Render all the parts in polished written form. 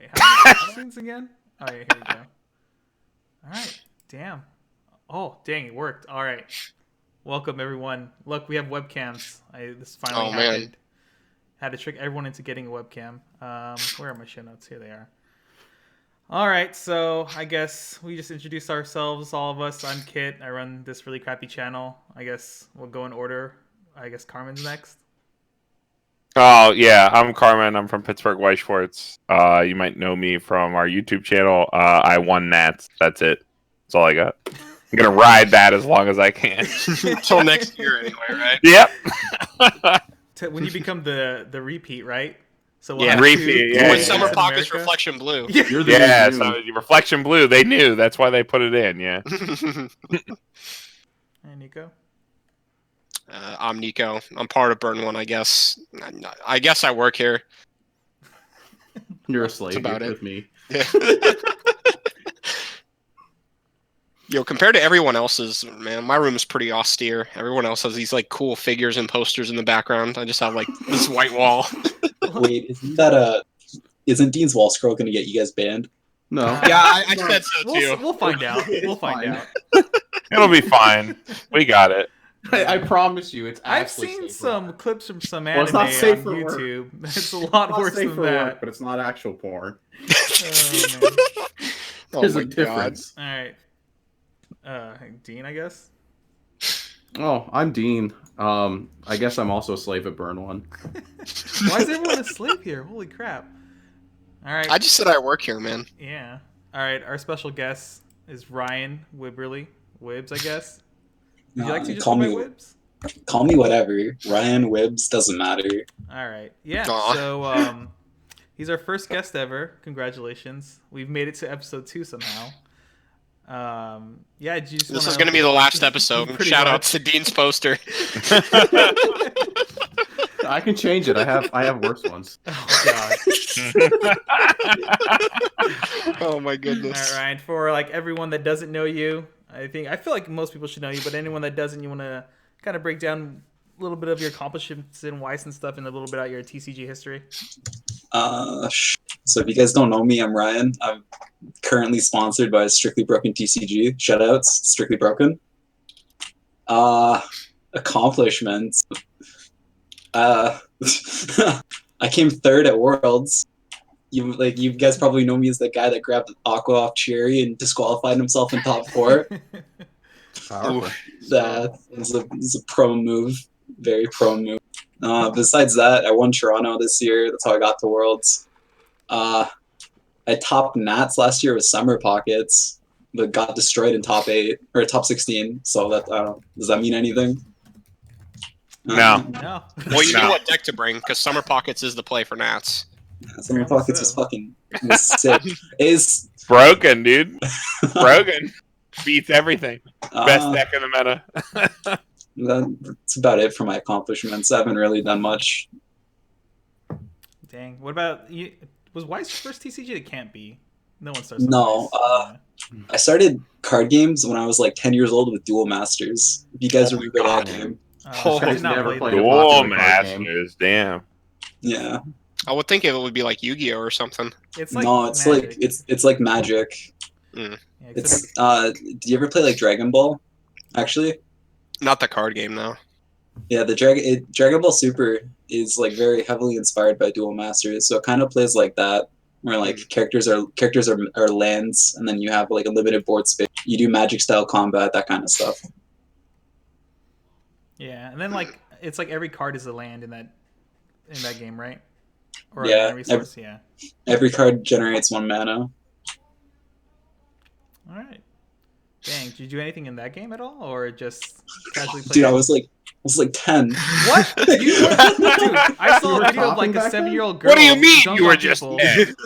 Wait, how many cutscenes again? Oh, yeah, here we go. All right. Damn. Oh, dang, it worked. All right. Welcome, everyone. Look, we have webcams. This finally happened. Man. Had to trick everyone into getting a webcam. Where are my show notes? Here they are. All right, so I guess we just introduced ourselves, all of us. I'm Kit. I run this really crappy channel. I guess we'll go in order. I guess Carmen's next. Oh, yeah. I'm Carmen. I'm from PGH Weiss Schwarz. You might know me from our YouTube channel. I won Nats. That's it. That's all I got. I'm going to ride that as long as I can. Until next year anyway, right? Yep. When you become the repeat, right? So we'll repeat. Yeah. When Summer Pocket's Reflection Blue. Yeah, so Reflection Blue. They knew. That's why they put it in, yeah. And Nico? I'm Nico. I'm part of Burn One, I guess. I guess I work here. You're a slave with me. Yeah. Yo, compared to everyone else's, man, my room is pretty austere. Everyone else has these like cool figures and posters in the background. I just have like this white wall. Wait, isn't Dean's Wall Scroll going to get you guys banned? No. Yeah, I said so too. We'll find out. We'll find out. It'll be fine. We got it. I promise you, it's. I've seen some clips from some anime it's not safe on for YouTube. It's a lot worse than that. Work, but it's not actual porn. There's a difference. All right. Dean, I guess. Oh, I'm Dean. I guess I'm also a slave at Burn One. Why is everyone asleep here? Holy crap! All right. I just said I work here, man. Yeah. All right. Our special guest is Ryan Wibberley. Wibbs, I guess. Would you like to just call me Wibbs? Call me whatever. Ryan, Wibbs, doesn't matter. All right. Yeah. Aww. So he's our first guest ever. Congratulations. We've made it to episode 2 somehow. Yeah, this is going to be the last episode. Shout out to Dean's poster. I can change it. I have worse ones. Oh god. Oh my goodness. All right, Ryan. For like everyone that doesn't know you, I feel like most people should know you, but anyone that doesn't, you want to kind of break down a little bit of your accomplishments in Weiss and stuff, and a little bit about your TCG history. So if you guys don't know me, I'm Ryan. I'm currently sponsored by Strictly Broken TCG. Shoutouts, Strictly Broken. Accomplishments. I came 3rd at Worlds. You guys probably know me as the guy that grabbed Aqua off Cherry and disqualified himself in top 4. That is a pro move. Very pro move. Besides that, I won Toronto this year. That's how I got to Worlds. I topped Nats last year with Summer Pockets, but got destroyed in top 8 or top 16. So that I don't know. Does that mean anything? No. Well, you know what deck to bring because Summer Pockets is the play for Nats. Yeah, Summer Pockets was sick. Is broken, dude. Broken. Beats everything. Best deck in the meta. That's about it for my accomplishments. I haven't really done much. Dang. What about you? Was Weiss first TCG? It can't be. No one starts. No. I started card games when I was like 10 years old with Duel Masters. If you guys remember that game. I did not play Duel Masters. Damn. Yeah. I would think it would be like Yu-Gi-Oh or something. It's like it's Magic. It's like Magic. Mm. Yeah, it's do you ever play like Dragon Ball? Actually, not the card game, no. Yeah, the Dragon Ball Super is like very heavily inspired by Duel Masters, so it kind of plays like that, where like characters are lands, and then you have like a limited board space. You do Magic style combat, that kind of stuff. Yeah, and then like it's like every card is a land in that game, right? Or yeah, resource. Every card generates 1 mana. All right. Dang, did you do anything in that game at all, or just casually play? Dude, I was like 10. What? Dude, I saw a video of like a 7-year-old girl. What do you mean you were just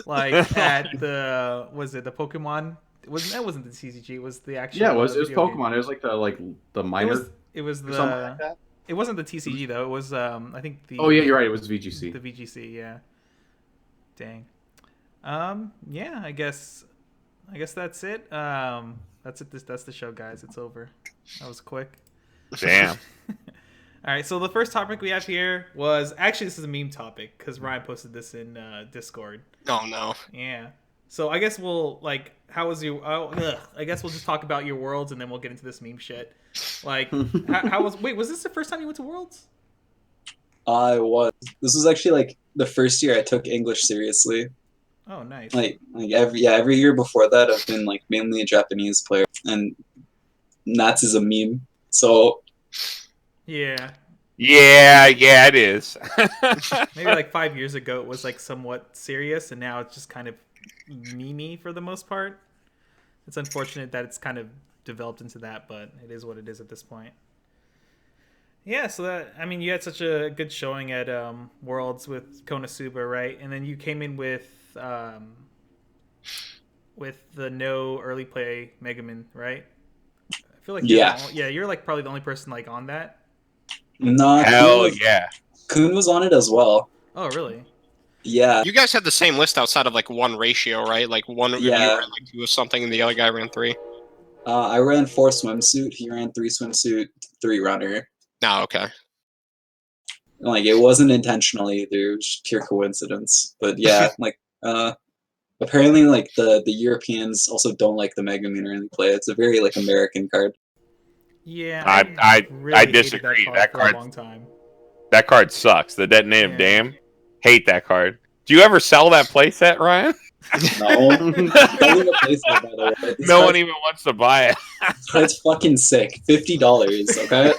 like at the the Pokemon? That wasn't the TCG. It was the actual. Yeah, it was Pokemon. Game. It was like the minor. It was the. Like that? It wasn't the TCG though. It was I think the. Oh yeah, you're right. It was VGC. The VGC, yeah. Dang. Yeah, I guess that's it. That's it. That's the show, guys. It's over. That was quick. Damn. All right, so the first topic we have here was actually this is a meme topic because Ryan posted this in Discord. Oh no. Yeah. So I guess we'll how was your? I guess we'll just talk about your worlds and then we'll get into this meme shit. Like, how was? Wait, was this the first time you went to Worlds? I was. This was actually like the first year I took English seriously. Oh, nice. Like every year before that, I've been like mainly a Japanese player, and Nats is a meme. So Yeah. Yeah, it is. Maybe like 5 years ago it was like somewhat serious, and now it's just kind of meme-y for the most part. It's unfortunate that it's kind of developed into that, but it is what it is at this point. Yeah, so that, I mean, you had such a good showing at Worlds with Konosuba, right? And then you came in with the no early play Megaman, right? I feel like you're like probably the only person like on that. No, Hell yeah. Kuhn was on it as well. Oh, really? Yeah. You guys had the same list outside of like one ratio, right? Like one of you ran like 2 or something, and the other guy ran 3. I ran 4 swimsuit. He ran 3 swimsuit, 3 runner. No, okay. Like it wasn't intentional either. It was just pure coincidence. But yeah, like apparently like the Europeans also don't like the Mega Man early play. It's a very like American card. Yeah, I really disagree. Hated That for card a long time. That card sucks. The detonative dam. Hate that card. Do you ever sell that playset, Ryan? No. Don't even place it, by the way. No one even wants to buy it. This card's fucking sick. $50, okay?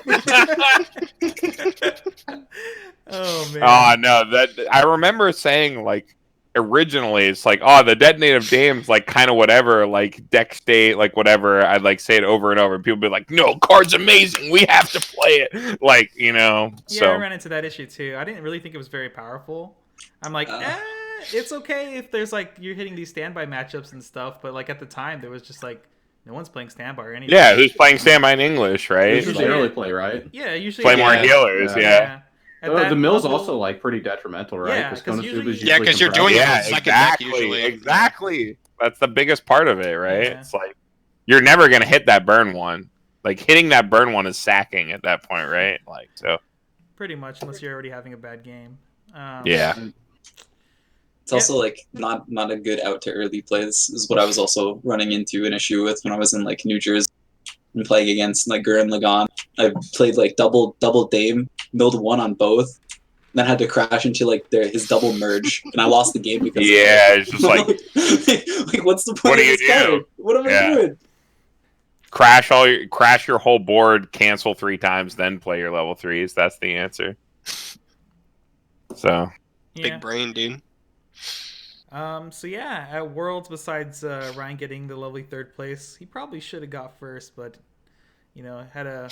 Oh man. Oh no, that I remember saying like originally it's like, oh, the detonative dame's like kind of whatever, like deck state, like whatever. I'd like say it over and over, and people be like, no, card's amazing, we have to play it. Like, you know. Yeah, so I ran into that issue too. I didn't really think it was very powerful. I'm like, it's okay if there's like you're hitting these standby matchups and stuff, but like at the time there was just like no one's playing standby or anything. Yeah, who's playing standby in English, right? It's usually early play, right? Yeah, usually Play more healers, yeah. The mill's also like pretty detrimental, right? Yeah, because you're doing it yeah, second deck usually. Exactly. That's the biggest part of it, right? Yeah. It's like you're never gonna hit that burn one. Like hitting that burn one is sacking at that point, right? Like so. Pretty much, unless you're already having a bad game. Yeah. It's also like not a good out to early plays is what I was also running into an issue with when I was in like New Jersey and playing against like Gurren Lagann. I played like double dame, milled 1 on both, then had to crash into like his double merge, and I lost the game because it's just like like what's the point what of do you this do? card? What am I doing? Crash your whole board, cancel 3 times, then play your level 3s. That's the answer. So big brain, dude. So yeah, at Worlds, besides Ryan getting the lovely 3rd place, he probably should have got 1st, but you know, had a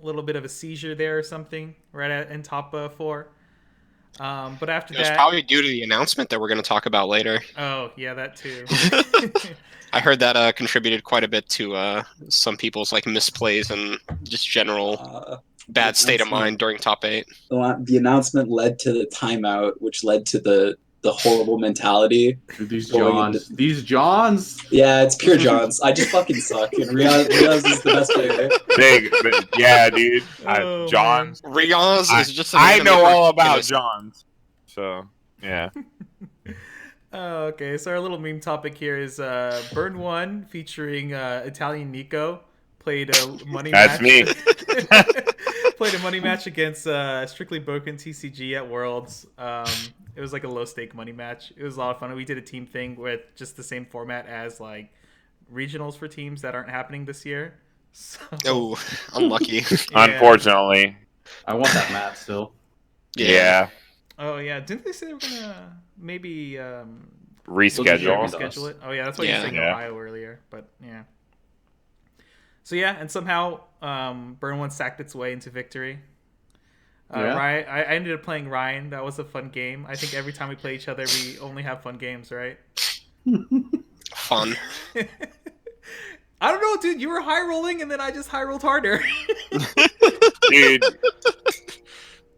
little bit of a seizure there or something right in top 4. But after that, it was probably due to the announcement that we're going to talk about later. Oh yeah, that too. I heard that contributed quite a bit to some people's like misplays and just general bad state of mind during top 8. The announcement led to the timeout, which led to the horrible mentality. These Johns. Yeah, it's pure Johns. I just fucking suck, and Riaz is the best player. Yeah, dude. Johns. Riaz is just. I know all about Johns. So yeah. Oh, okay, so our little meme topic here is Burn 1 featuring Italian Nico played a money match. That's me. Played a money match against Strictly Broken TCG at Worlds. It was like a low stake money match. It was a lot of fun. We did a team thing with just the same format as like regionals for teams that aren't happening this year. So, oh, unlucky. Yeah. Unfortunately. I want that map still. Yeah. Oh yeah, didn't they say they were gonna maybe reschedule it? Oh yeah, that's why you were saying Ohio earlier. But yeah. So yeah, and somehow Burn 1 sacked its way into victory. Ryan, I ended up playing Ryan. That was a fun game. I think every time we play each other, we only have fun games, right? Fun. I don't know, dude. You were high rolling, and then I just high rolled harder. Dude.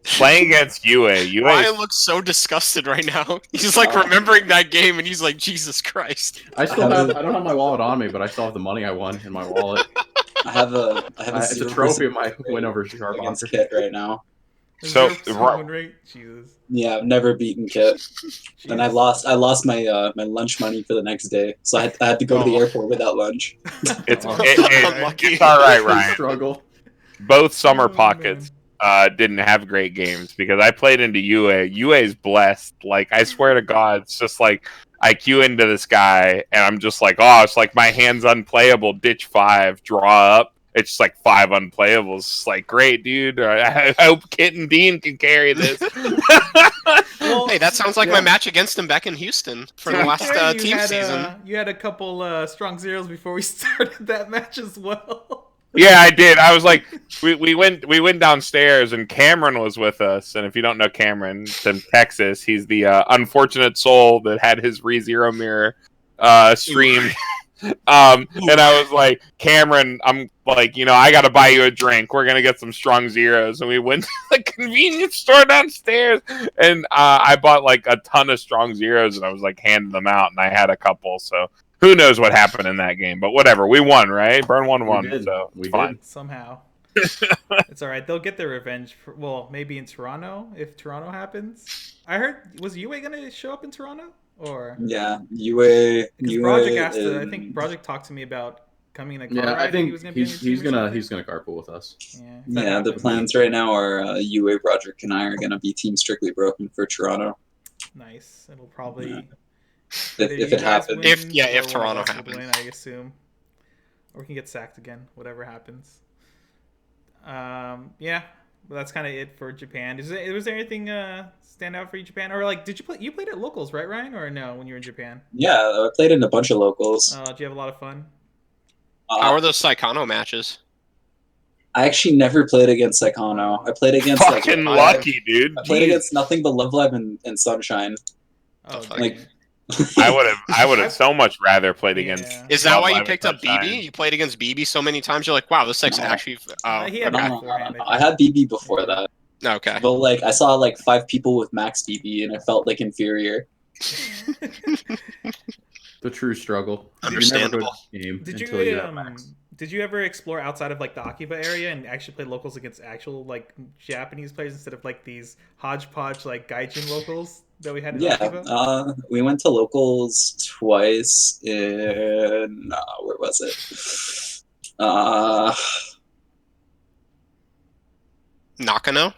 Playing against UA. Ryan looks so disgusted right now. He's like remembering that game, and he's like, Jesus Christ. I don't have my wallet on me, but I still have the money I won in my wallet. I have a It's a 0% trophy of my win win over against Sharbacher. Kit right now. So, 0% win rate? Jesus. Yeah, I've never beaten Kit. And I Jesus. lost my my lunch money for the next day, so I had to go to the Oh. airport without lunch. it's Oh. Unlucky. it's all right, True Ryan. struggle. Both summer Oh, pockets didn't have great games because I played into UA. UA's blessed. Like, I swear to God, it's just like I queue into this guy and I'm just like, oh, it's like my hand's unplayable. Ditch 5, draw up. It's just like 5 unplayables. It's like, great, dude. I hope Kit and Dean can carry this. Well, Hey, that sounds like my match against him back in Houston for the to be last fair, team season. You had a couple strong zeros before we started that match as well. Yeah, I did. I was like, we went downstairs and Cameron was with us. And if you don't know Cameron, it's in Texas. He's the unfortunate soul that had his ReZero mirror streamed. And I was like, Cameron, I'm like, I got to buy you a drink. We're gonna get some strong zeros. And we went to the convenience store downstairs, and I bought like a ton of strong zeros, and I was like handing them out, and I had a couple. So who knows what happened in that game? But whatever, we won, right? Burn won, so We fine. did. Somehow. It's all right. They'll get their revenge. Well, maybe in Toronto if Toronto happens. I heard, was UA gonna show up in Toronto or? Yeah, UA. Because UA Project asked. is- I think Project talked to me about coming in a car Yeah, ride. I think he was gonna be on your he's team or gonna something. carpool with us. Yeah. If that Yeah, the happens. plans right now are UA, Broderick, and I are gonna be Team Strictly Broken for Toronto. Nice. It'll probably. Yeah. either If you it guys happens. win If or Toronto one of us will happens. win, I assume. Or we can get sacked again. Whatever happens. Yeah. Well, that's kind of it for Japan. Was there anything stand out for you, Japan? Or like, did you play? You played at locals, right, Ryan? Or no, when you were in Japan? Yeah, I played in a bunch of locals. Did you have a lot of fun? How are those Saikano matches? I actually never played against Saikano. I played against Fucking Love Live. lucky, dude. I played Jeez. against nothing but Love Live and Sunshine. Oh, Like- dang. I would have so much rather played against. Yeah. Is that Love why you Live picked and up Sunshine. BB? You played against BB so many times, you're like, wow, this thing's No. actually. Oh, He had No, okay. no, no, beforehand, no. I I had BB before Yeah. that. Okay. But like I saw like 5 people with max BB and I felt like inferior. The true struggle. Understandable. You never go to the game Did until you have max. did you ever explore outside of like the Akiba area and actually play locals against actual like Japanese players instead of like these hodgepodge like gaijin locals that we had in Yeah, Akiba? we went to locals twice in where was it? Nakano?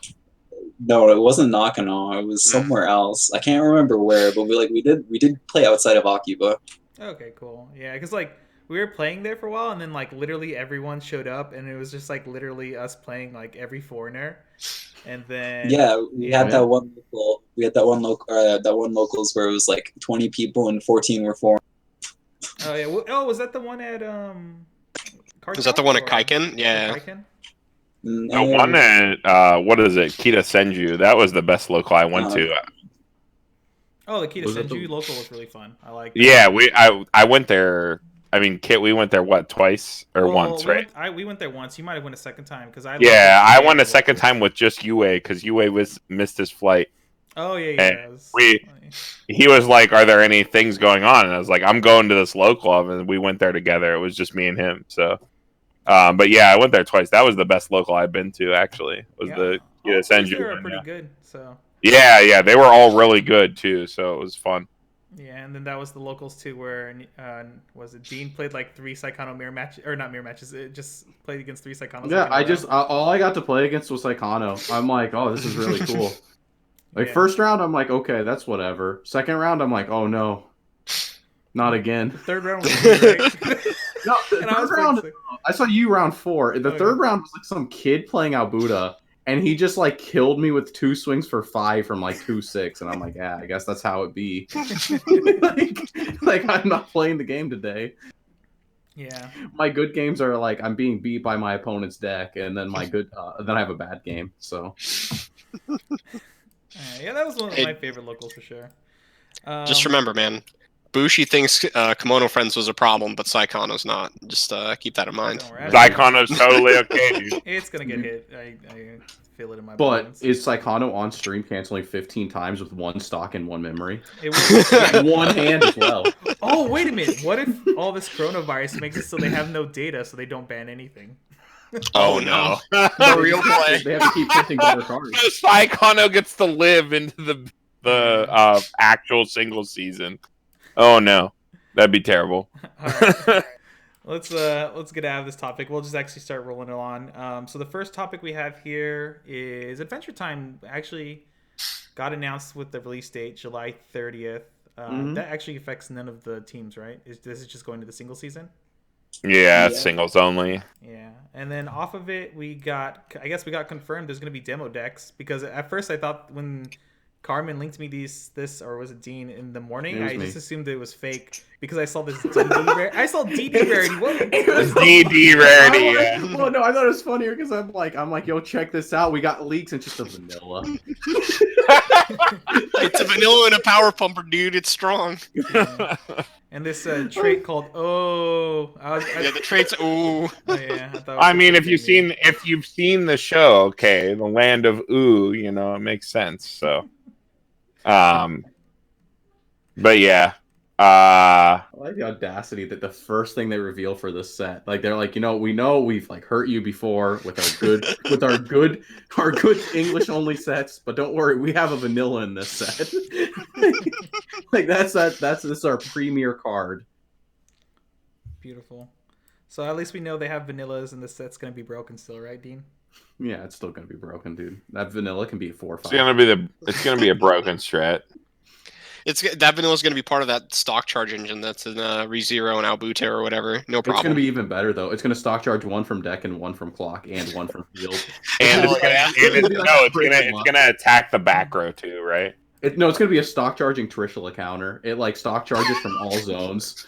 No, it wasn't Nakano. It was somewhere else. I can't remember where, but we did play outside of Akiba. Okay, cool. Yeah, because like we were playing there for a while, and then like literally everyone showed up, and it was just like literally us playing like every foreigner, and then Yeah, we Yeah. had that one local. We had that one locals where it was like 20 people and 14 were foreign. Oh yeah. Oh, was that the one at Was that the one at Or- Kaiken? Yeah. Kaiken? The one at what is it? Kita Senju. That was the best local I went to. Oh, the Kita Was it Senju the- local was really fun. I like. Yeah, I went there. I mean, Kit, we went there what, twice or once, right? We went there once. You might have went a second time because I. Yeah, I went a second time with just UA because UA missed his flight. Oh yeah, And it was we- funny. He was like, "Are there any things going on?" And I was like, "I'm going to this local," and we went there together. It was just me and him. So, but yeah, I went there twice. That was the best local I've been to. Actually, was Yeah. the All Kita the players Senju there are one, pretty yeah. good. So Yeah, they were all really good too. So it was fun. yeah, and then that was the locals too, where was it Dean played like 3 Saikano mirror matches or not mirror matches? It just played against 3 Saikanos. Yeah, like, in a row. all I got to play against was Saikano. I'm like, oh, this is really cool. Like Yeah. first round, I'm like, okay, that's whatever. Second round, I'm like, oh no, not again. The third round was me, right? No, the And I was third round, playing sick. I saw you round 4. The Okay. third round was like some kid playing Albuda, and he just like killed me with 2 swings for 5 from like 2-6, and I'm like, yeah, I guess that's how it be. like I'm not playing the game today. Yeah. My good games are like I'm being beat by my opponent's deck, and then then I have a bad game. So Yeah, that was one of Hey. my favorite locals for sure. Just remember, man, Bushi thinks Kimono Friends was a problem, but Saikano's not. Just keep that in mind. Saikano's totally okay, dude. It's gonna get hit. I feel it in my But bones. is Saikano on stream canceling 15 times with one stock and one memory? It was, And one hand as well. oh, wait a minute. What if all this coronavirus makes it so they have no data, so they don't ban anything? Oh no. The real play. They have to keep printing better cards. Saikano gets to live into the actual single season. Oh no, that'd be terrible. All right. Let's get out of this topic. We'll just actually start rolling it on. So the first topic we have here is Adventure Time. Actually, got announced with the release date July 30th. That actually affects none of the teams, right? This is just going to the single season? Yeah, singles only. Yeah, and then off of it, we got confirmed there's going to be demo decks, because at first I thought when Carmen linked me this, or was it Dean, in the morning, I just assumed it was fake because I saw this DD rarity. I saw DD rarity. What? DD rarity. Yeah. Well, no, I thought it was funnier because I'm like, yo, check this out. We got leaks and just a vanilla. It's a vanilla and a power pumper, dude. It's strong. Yeah. And this trait called the trait's ooh. Oh, yeah, I mean, if you've seen the show, okay, the land of ooh, it makes sense. So, but yeah, I like the audacity that the first thing they reveal for this set, like they're like, we know we've like hurt you before with our good English only sets, but don't worry, we have a vanilla in this set. Like this is our premier card. Beautiful. So at least we know they have vanillas, and this set's gonna be broken still, right, Dean? Yeah, it's still gonna be broken, dude. That vanilla can be 4 or 5. It's gonna be a broken strat. That vanilla is going to be part of that stock charge engine that's in ReZero and Albuta or whatever. No problem. It's going to be even better though. It's going to stock charge one from deck and one from clock and one from field. And it's gonna attack the back row too, right? It's going to be a stock charging Trishula counter. It like stock charges from all zones.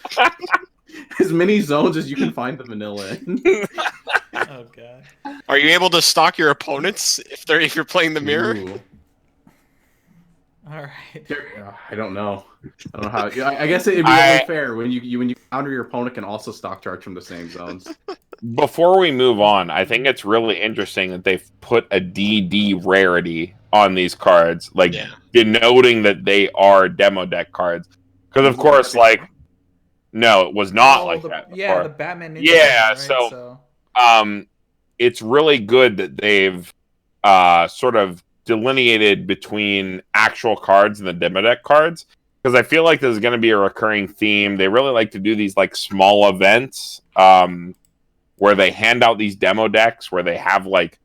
As many zones as you can find the vanilla in. Oh god. Are you able to stock your opponents if you're playing the mirror? Ooh. All right. I don't know. I don't know how. I guess it'd be unfair when you counter your opponent can also stock charge from the same zones. Before we move on, I think it's really interesting that they've put a DD rarity on these cards, denoting that they are demo deck cards. Because of course, no, it was not that. Before. Yeah, the Batman Ninja. Yeah, right? so it's really good that they've sort of delineated between actual cards and the demo deck cards, because I feel like this is going to be a recurring theme. They really like to do these like small events where they hand out these demo decks where they have like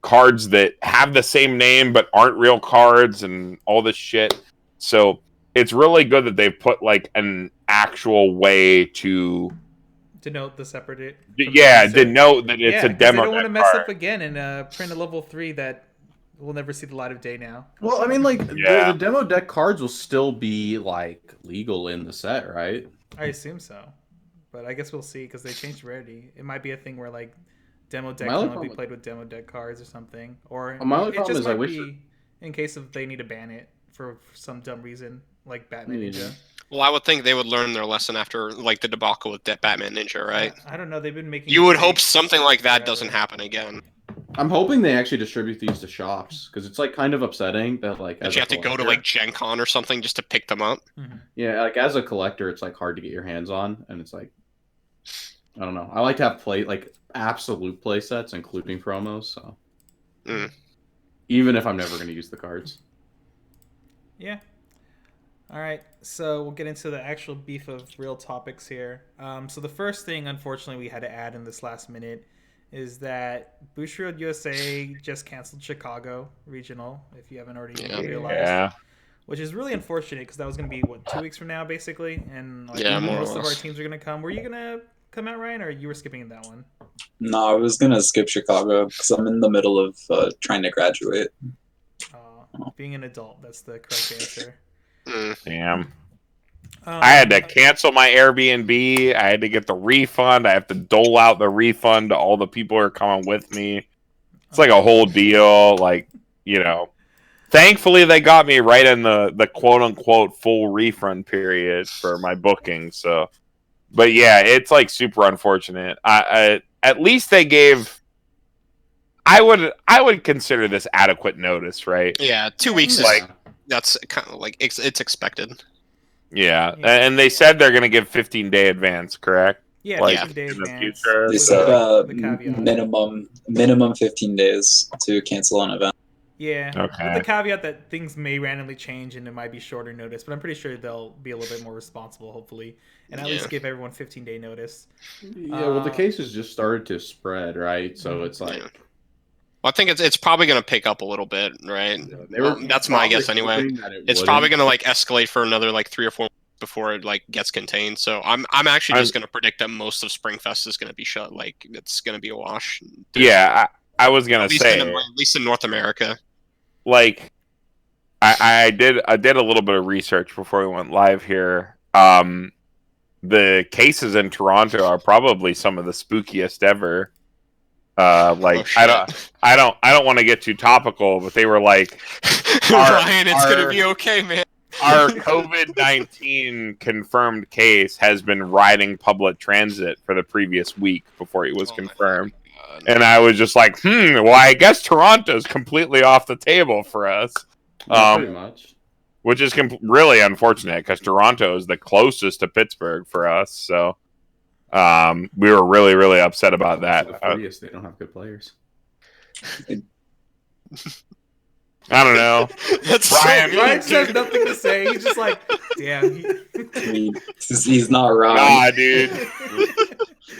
cards that have the same name but aren't real cards and all this shit. So it's really good that they've put like an actual way to denote the separate. Denote that it's a demo. I don't want to mess up again and print a level 3 that will never see the light of day now. Well, I mean, the demo deck cards will still be like legal in the set, right? I assume so, but I guess we'll see because they changed rarity. It might be a thing where like demo deck can only be played with demo deck cards or something, or my only it problem just is might I wish be in case of they need to ban it for some dumb reason, like Batman Ninja. Well, I would think they would learn their lesson after like the debacle with Batman Ninja, right? I don't know. They've been making. You would hope something like that doesn't happen again. I'm hoping they actually distribute these to shops, because it's like kind of upsetting that like you have to go to like Gen Con or something just to pick them up. Mm-hmm. Yeah, like as a collector, it's like hard to get your hands on, and it's like I don't know. I like to have absolute play sets, including promos. So even if I'm never going to use the cards. Yeah. All right, so we'll get into the actual beef of real topics here. So the first thing, unfortunately, we had to add in this last minute is that Bushiroad USA just canceled Chicago Regional, if you haven't already realized. Yeah. Which is really unfortunate, because that was going to be, 2 weeks from now, basically? And most of our teams are going to come. Were you going to come out, Ryan, or you were skipping that one? No, I was going to skip Chicago, because I'm in the middle of trying to graduate. Being an adult, that's the correct answer. Damn. I had to cancel my Airbnb. I had to get the refund. I have to dole out the refund to all the people who are coming with me. It's like a whole deal. Thankfully, they got me right in the quote unquote full refund period for my booking. So, but yeah, it's like super unfortunate. I at least they gave. I would consider this adequate notice, right? Yeah, 2 weeks is Like that's kind of like it's expected. yeah, and they said they're gonna give 15-day advance, correct? Yeah, Like 15 days in the advance. future. They With said the caveat. minimum 15 days to cancel an event. Yeah, Okay. with the caveat that things may randomly change and it might be shorter notice, but I'm pretty sure they'll be a little bit more responsible, hopefully, and at least give everyone 15-day notice. Yeah, well, the cases just started to spread, right? So it's like, Well, I think it's probably going to pick up a little bit, right? That's my guess anyway. It's probably going to like escalate for another like 3 or 4 weeks before it like gets contained. So I'm actually just going to predict that most of Springfest is going to be shut. Like it's going to be a wash. Yeah, I was gonna say at least in North America. Like I did a little bit of research before we went live here. The cases in Toronto are probably some of the spookiest ever. Like I don't want to get too topical, but they were like, Ryan, it's gonna be okay, man. Our COVID-19 confirmed case has been riding public transit for the previous week before it was confirmed. And I was just like, well, I guess Toronto's completely off the table for us. pretty much. Which is really unfortunate because Toronto is the closest to Pittsburgh for us. So we were really, really upset about that. They don't have good players. I don't know. That's Ryan just has nothing to say. He's just like, damn. He's not wrong. Nah, dude.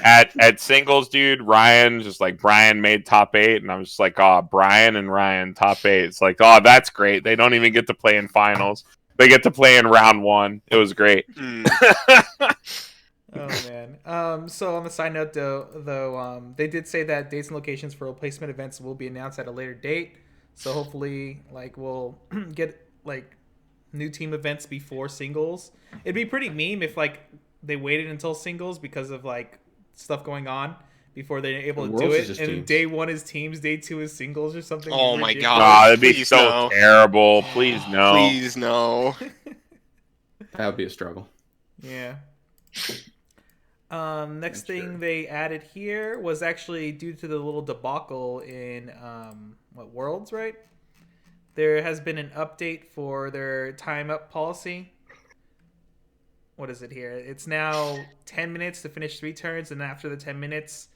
At singles, dude, Ryan just like Brian made top 8, and I'm just like, Brian and Ryan top 8. It's like, that's great. They don't even get to play in finals. They get to play in round 1. It was great. Oh man. So on the side note though, they did say that dates and locations for replacement events will be announced at a later date. So hopefully, like, we'll get like new team events before singles. It'd be pretty meme if like they waited until singles because of like stuff going on before they're able to do it. And teams. Day 1 is teams, Day 2 is singles or something. Oh my ridiculous. god! That'd be so terrible. Please no. Please no. That would be a struggle. Yeah. Next thing they added here was actually due to the little debacle in Worlds, right? There has been an update for their time up policy. What is it here? It's now 10 minutes to finish 3 turns, and after the 10 minutes,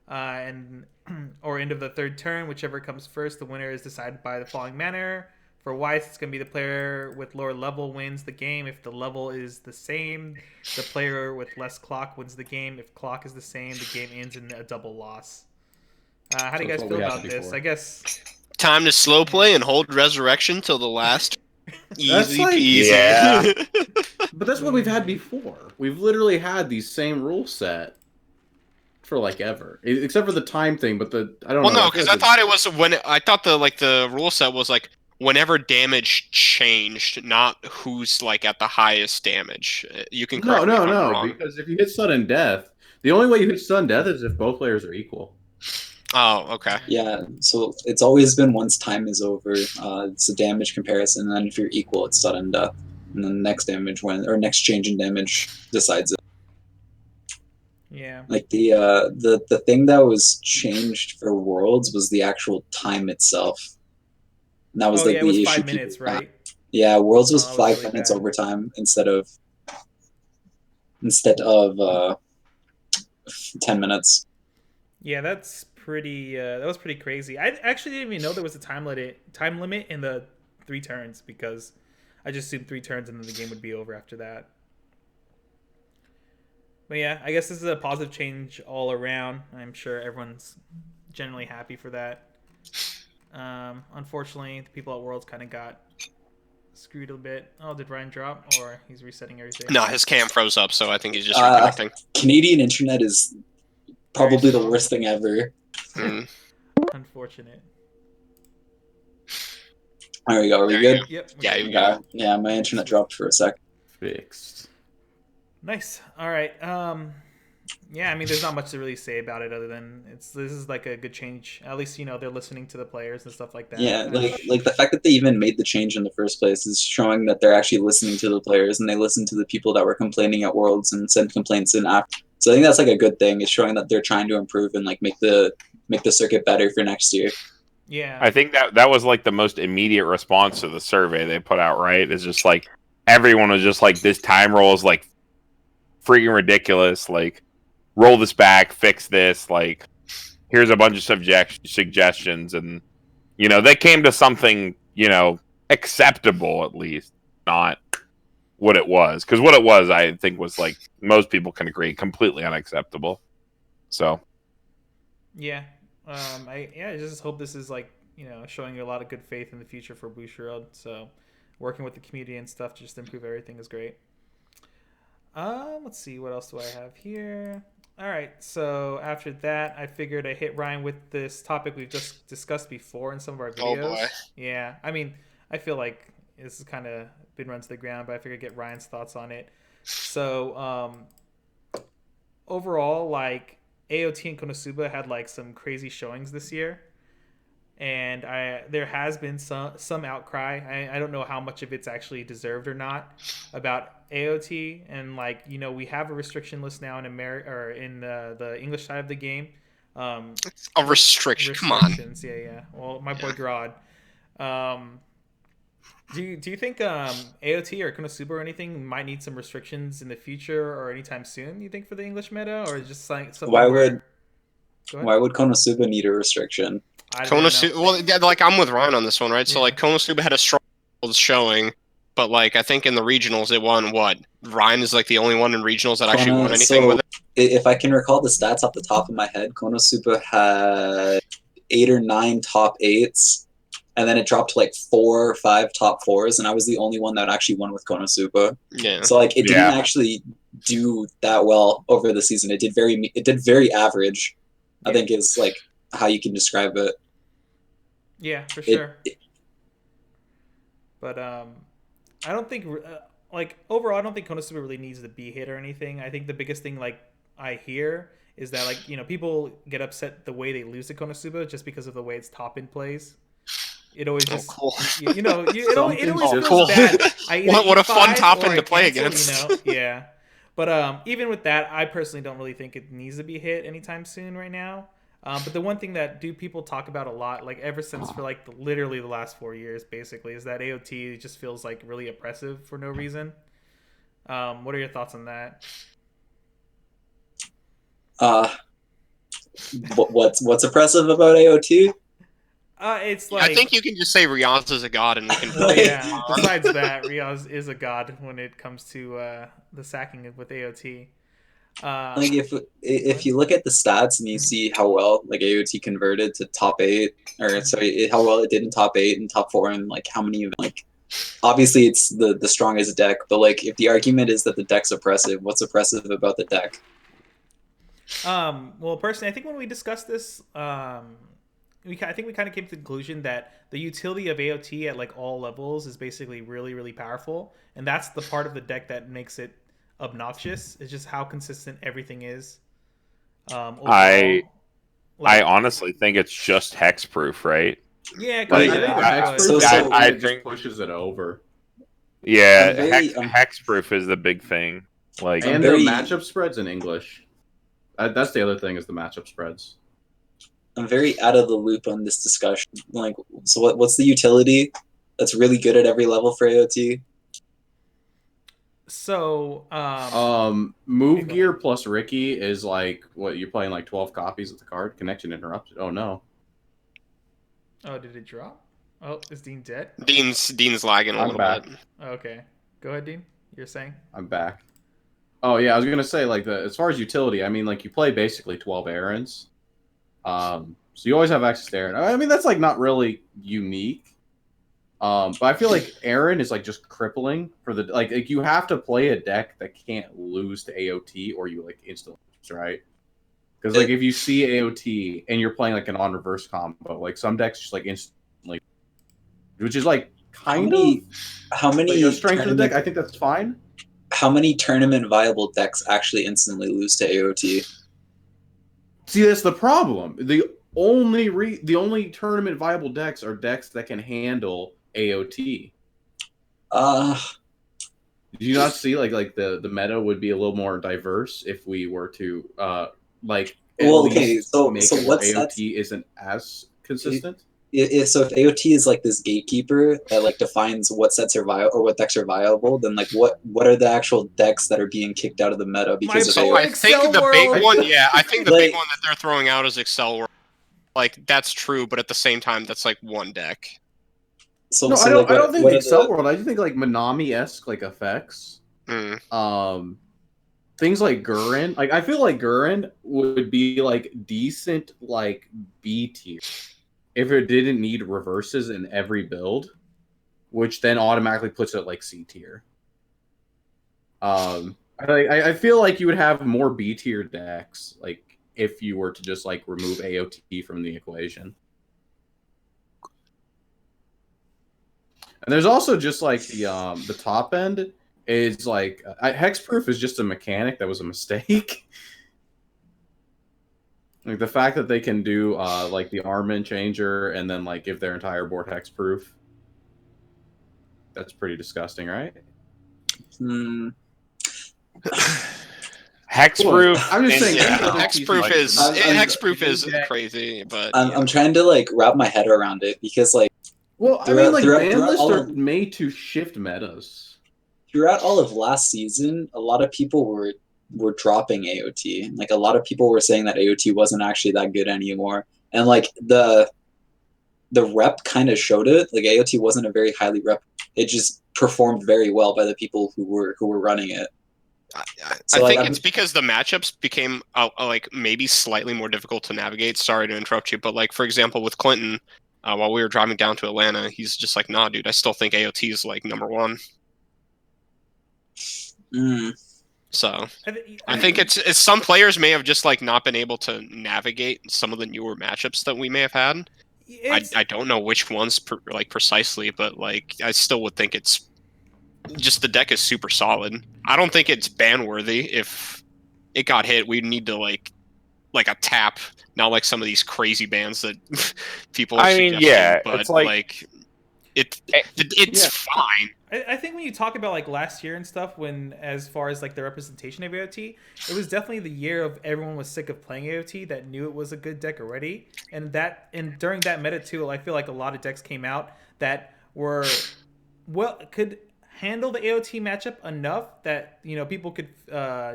or end of the 3rd turn, whichever comes first, the winner is decided by the following manner. For Weiss, it's going to be the player with lower level wins the game. If the level is the same, the player with less clock wins the game. If clock is the same, the game ends in a double loss. How do you guys feel about this? I guess time to slow play and hold resurrection till the last. Easy peasy. Yeah. But that's what we've had before. We've literally had these same rule set for like ever, except for the time thing. But I don't know. Well, no, because I thought it was I thought the rule set was like whenever damage changed, not who's like at the highest damage. You can correct me if I'm wrong. Because if you hit sudden death, the only way you hit sudden death is if both players are equal. Oh, okay. Yeah, so it's always been once time is over, it's a damage comparison, and then if you're equal, it's sudden death, and then next next change in damage decides it. Yeah. Like the thing that was changed for Worlds was the actual time itself. And that was the it was issue. 5 minutes, right? Yeah, Worlds was 5 really minutes bad. overtime instead of 10 minutes. Yeah, that's pretty. That was pretty crazy. I actually didn't even know there was a time limit in the 3 turns because I just assumed 3 turns and then the game would be over after that. But yeah, I guess this is a positive change all around. I'm sure everyone's generally happy for that. Unfortunately, the people at Worlds kind of got screwed a bit. Oh, did Ryan drop or he's resetting everything? No, his cam froze up, so I think he's just reconnecting. Canadian internet is probably the worst thing ever. Unfortunate. There we go. Are we good? Yep. Yeah, you Okay. Yeah, my internet dropped for a sec. Fixed. Nice. All right. Yeah, I mean, there's not much to really say about it other than this is like a good change. At least they're listening to the players and stuff like that. Yeah, like the fact that they even made the change in the first place is showing that they're actually listening to the players, and they listen to the people that were complaining at Worlds and send complaints in after. So I think that's like a good thing. It's showing that they're trying to improve and like make the circuit better for next year. Yeah, I think that was like the most immediate response to the survey they put out. Right, it's just like everyone was just like, this time roll is like freaking ridiculous. Like, roll this back, fix this. Like, here's a bunch of suggestions, and they came to something acceptable, at least, not what it was. Because what it was, I think, was like most people can agree, completely unacceptable. So, yeah, I just hope this is like showing you a lot of good faith in the future for Bushiroad. So, working with the community and stuff to just improve everything is great. Let's see, what else do I have here? All right, so after that, I figured I hit Ryan with this topic we've just discussed before in some of our videos. Oh boy. Yeah, I mean, I feel like this has kind of been run to the ground, but I figured I'd get Ryan's thoughts on it. So, overall, like, AOT and Konosuba had like some crazy showings this year, and there has been some outcry. I don't know how much of it's actually deserved or not about AOT, and like we have a restriction list now in America or in the English side of the game. A restriction. Come on. Yeah. Well, my boy Grod. Do you think AOT or Konosuba or anything might need some restrictions in the future or anytime soon? You think for the English meta, or just like something? Why would Konosuba need a restriction? Konosuba, well, like I'm with Ryan on this one, right? Yeah. So like Konosuba had a strong showing, but like I think in the regionals it won what? Ryan is like the only one in regionals that actually won anything with it. If I can recall the stats off the top of my head, Konosuba had 8 or 9 top 8s, and then it dropped to like 4 or 5 top 4s, and I was the only one that actually won with Konosuba. Yeah. So like it didn't actually do that well over the season. It did very average. Yeah. I think is like how you can describe it. Yeah, for sure. But I don't think like overall, I don't think Konosuba really needs to be hit or anything. I think the biggest thing like I hear is that like people get upset the way they lose to Konosuba just because of the way its top end plays. It always just cool. it always feels bad. What a fun top end to play against. Yeah. But even with that, I personally don't really think it needs to be hit anytime soon right now. But the one thing that people talk about a lot, like ever since for like literally the last 4 years, basically, is that AOT just feels like really oppressive for no reason. What are your thoughts on that? What's oppressive about AOT? It's like I think you can just say Riaz is a god, and we can. Yeah. Besides that, Riaz is a god when it comes to the sacking with AOT. Like if you look at the stats and you see how well like AOT converted to top 8, or sorry, how well it did in top 8 and top 4, and like how many like obviously it's the strongest deck, but like if the argument is that the deck's oppressive, what's oppressive about the deck? Well, personally, I think when we discussed this, I think we kind of came to the conclusion that the utility of AOT at like all levels is basically really, really powerful, and that's the part of the deck that makes it obnoxious. It's just how consistent everything is. I honestly think it's just hexproof, right? Yeah, like, I think pushes it over. Yeah, hexproof is the big thing. Like, and their matchup spreads in English. That's the other thing, is the matchup spreads. I'm very out of the loop on this discussion. Like, so what's the utility that's really good at every level for AOT? So, move gear plus Ricky is like, what, you're playing like 12 copies of the card? Connection interrupted. Oh, no. Oh, did it drop? Oh, is Dean dead? Dean's lagging a little bit. Okay. Go ahead, Dean. You're saying? I'm back. Oh, yeah, I was going to say, like, as far as utility, I mean, like, you play basically 12 errands. So you always have access to Aaron. I mean, that's, like, not really unique. But I feel like Aaron is like just crippling for the like you have to play a deck that can't lose to AOT or you like instantly lose, right? Because like if you see AOT and you're playing like an on reverse combo, like some decks just like instantly, which is like how many strength of the deck. I think that's fine. how many tournament viable decks actually instantly lose to AOT? See, that's the problem. The only tournament viable decks are decks that can handle AOT. Do you not see like the meta would be a little more diverse if we were to so what AOT isn't as consistent? So if AOT is like this gatekeeper that like defines what sets are viable or what decks are viable, then like what are the actual decks that are being kicked out of the meta because of AOT? I think the big one, I think the big one that they're throwing out is Excel World. Like that's true, but at the same time, that's like one deck. So, no, I don't think Excel World. I just think like Manami-esque like effects. Things like Gurren. Like I feel like Gurren would be like decent like B tier if it didn't need reverses in every build, which then automatically puts it like C tier. I feel like you would have more B tier decks like if you were to just like remove AOT from the equation. And there's also just like the top end is like hexproof is just a mechanic that was a mistake. Like the fact that they can do like the armament changer and then like give their entire board hexproof. That's pretty disgusting, right? Hexproof. I'm just saying. Hexproof is crazy, but I'm trying to like wrap my head around it because like. Well, I mean, like ban lists are made to shift metas. Throughout all of last season, a lot of people were dropping AOT. Like a lot of people were saying that AOT wasn't actually that good anymore, and like the rep kind of showed it. Like AOT wasn't a very highly rep. It just performed very well by the people who were running it. I think it's because the matchups became like maybe slightly more difficult to navigate. Sorry to interrupt you, but like for example with Clinton. While we were driving down to Atlanta, he's just like, nah, dude, I still think AOT is like number one. So I think it's some players may have just like not been able to navigate some of the newer matchups that we may have had. I don't know which ones precisely, but like I still would think it's just the deck is super solid. I don't think it's ban worthy. If it got hit, we'd need to like a tap, not like some of these crazy bans that people are suggesting, but it's like it's fine. I think when you talk about like last year and stuff, when as far as like the representation of AOT, it was definitely the year of everyone was sick of playing AOT that knew it was a good deck already, and during that meta too, I feel like a lot of decks came out that were could handle the AOT matchup enough that people could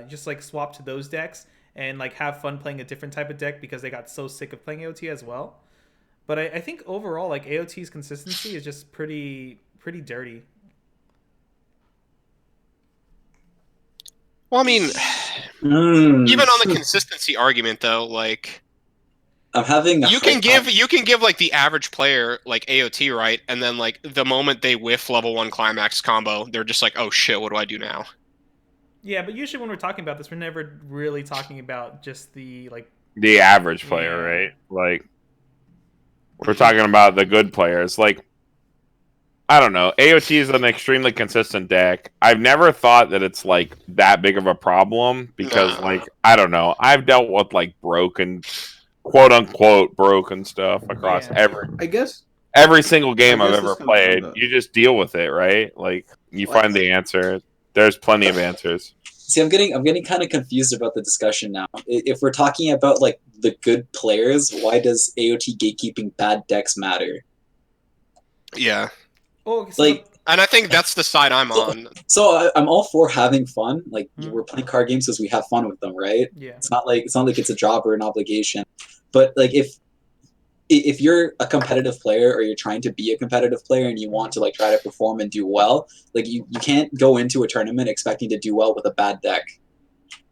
just like swap to those decks and like have fun playing a different type of deck because they got so sick of playing AOT as well. But I think overall, like AOT's consistency is just pretty dirty. Well, I mean, even on the consistency argument though, like I'm having you can give like the average player like AOT, right? And then like the moment they whiff level 1 climax combo, they're just like, oh shit, what do I do now? Yeah, but usually when we're talking about this, we're never really talking about just the average player, right? Like we're talking about the good players. Like I don't know, AOT is an extremely consistent deck. I've never thought that it's like that big of a problem because like I don't know, I've dealt with like broken, quote unquote broken stuff across every single game I've ever played. You just deal with it, right? Like you find the answer. There's plenty of answers. See, I'm getting kind of confused about the discussion now. If we're talking about like the good players, why does AOT gatekeeping bad decks matter? Yeah. Oh, like, and I think that's the side I'm on. So I'm all for having fun. Like we're playing card games because we have fun with them, right? Yeah. It's not like it's a job or an obligation. But like if you're a competitive player or you're trying to be a competitive player and you want to like try to perform and do well, like you can't go into a tournament expecting to do well with a bad deck.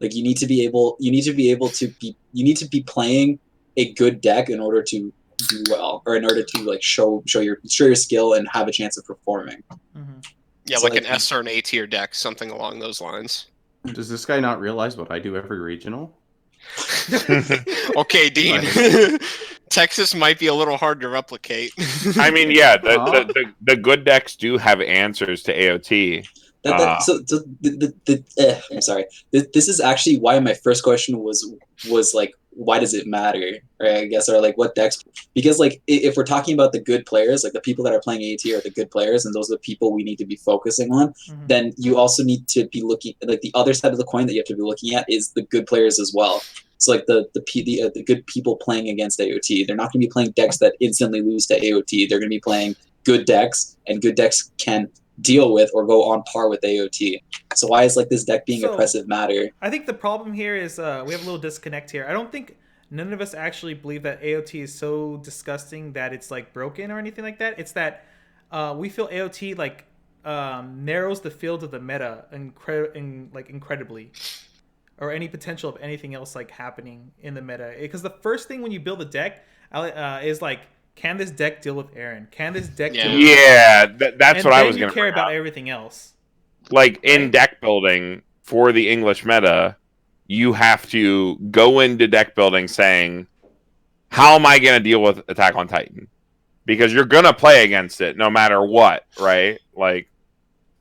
Like you need to be able to be playing a good deck in order to do well, or in order to like show your skill and have a chance of performing. Mm-hmm. Yeah, so like an S or an A tier deck, something along those lines. Does this guy not realize what I do every regional? Okay, Dean. Texas might be a little hard to replicate. I mean, yeah, the good decks do have answers to AOT. I'm sorry. This is actually why my first question was like, why does it matter? Right, I guess, or like what decks? Because like if we're talking about the good players, like the people that are playing AOT are the good players, and those are the people we need to be focusing on. Mhm. Then you also need to be looking like the other side of the coin that you have to be looking at is the good players as well. So like the good people playing against AOT, they're not going to be playing decks that instantly lose to AOT. They're going to be playing good decks, and good decks can deal with or go on par with AOT. So why is like this deck being oppressive matter? I think the problem here is we have a little disconnect here. I don't think none of us actually believe that AOT is so disgusting that it's like broken or anything like that. It's that we feel AOT like narrows the field of the meta incredibly, or any potential of anything else like happening in the meta. Because the first thing when you build a deck is like, can this deck deal with Aaron? Can this deck deal with that's what I was going to care about everything else. Like in deck building for the English meta, you have to go into deck building saying, how am I going to deal with Attack on Titan? Because you're going to play against it no matter what, right? Like,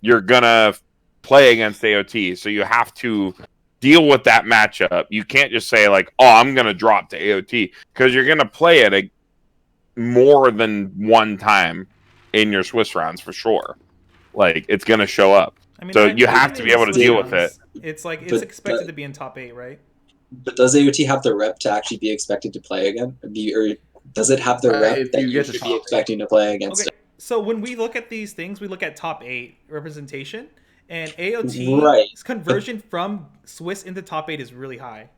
you're going to play against AOT, so you have to deal with that matchup. You can't just say, like, oh, I'm going to drop to AOT, because you're going to play it more than one time in your Swiss rounds for sure. Like, it's going to show up. I mean, so you have to be able to deal with it. It's like it's expected to be in top 8, right? But does AOT have the rep to actually be expected to play again? Or does it have the rep that you should be expecting to play against? Okay. So when we look at these things, we look at top 8 representation, and AOT's conversion from Swiss into top 8 is really high.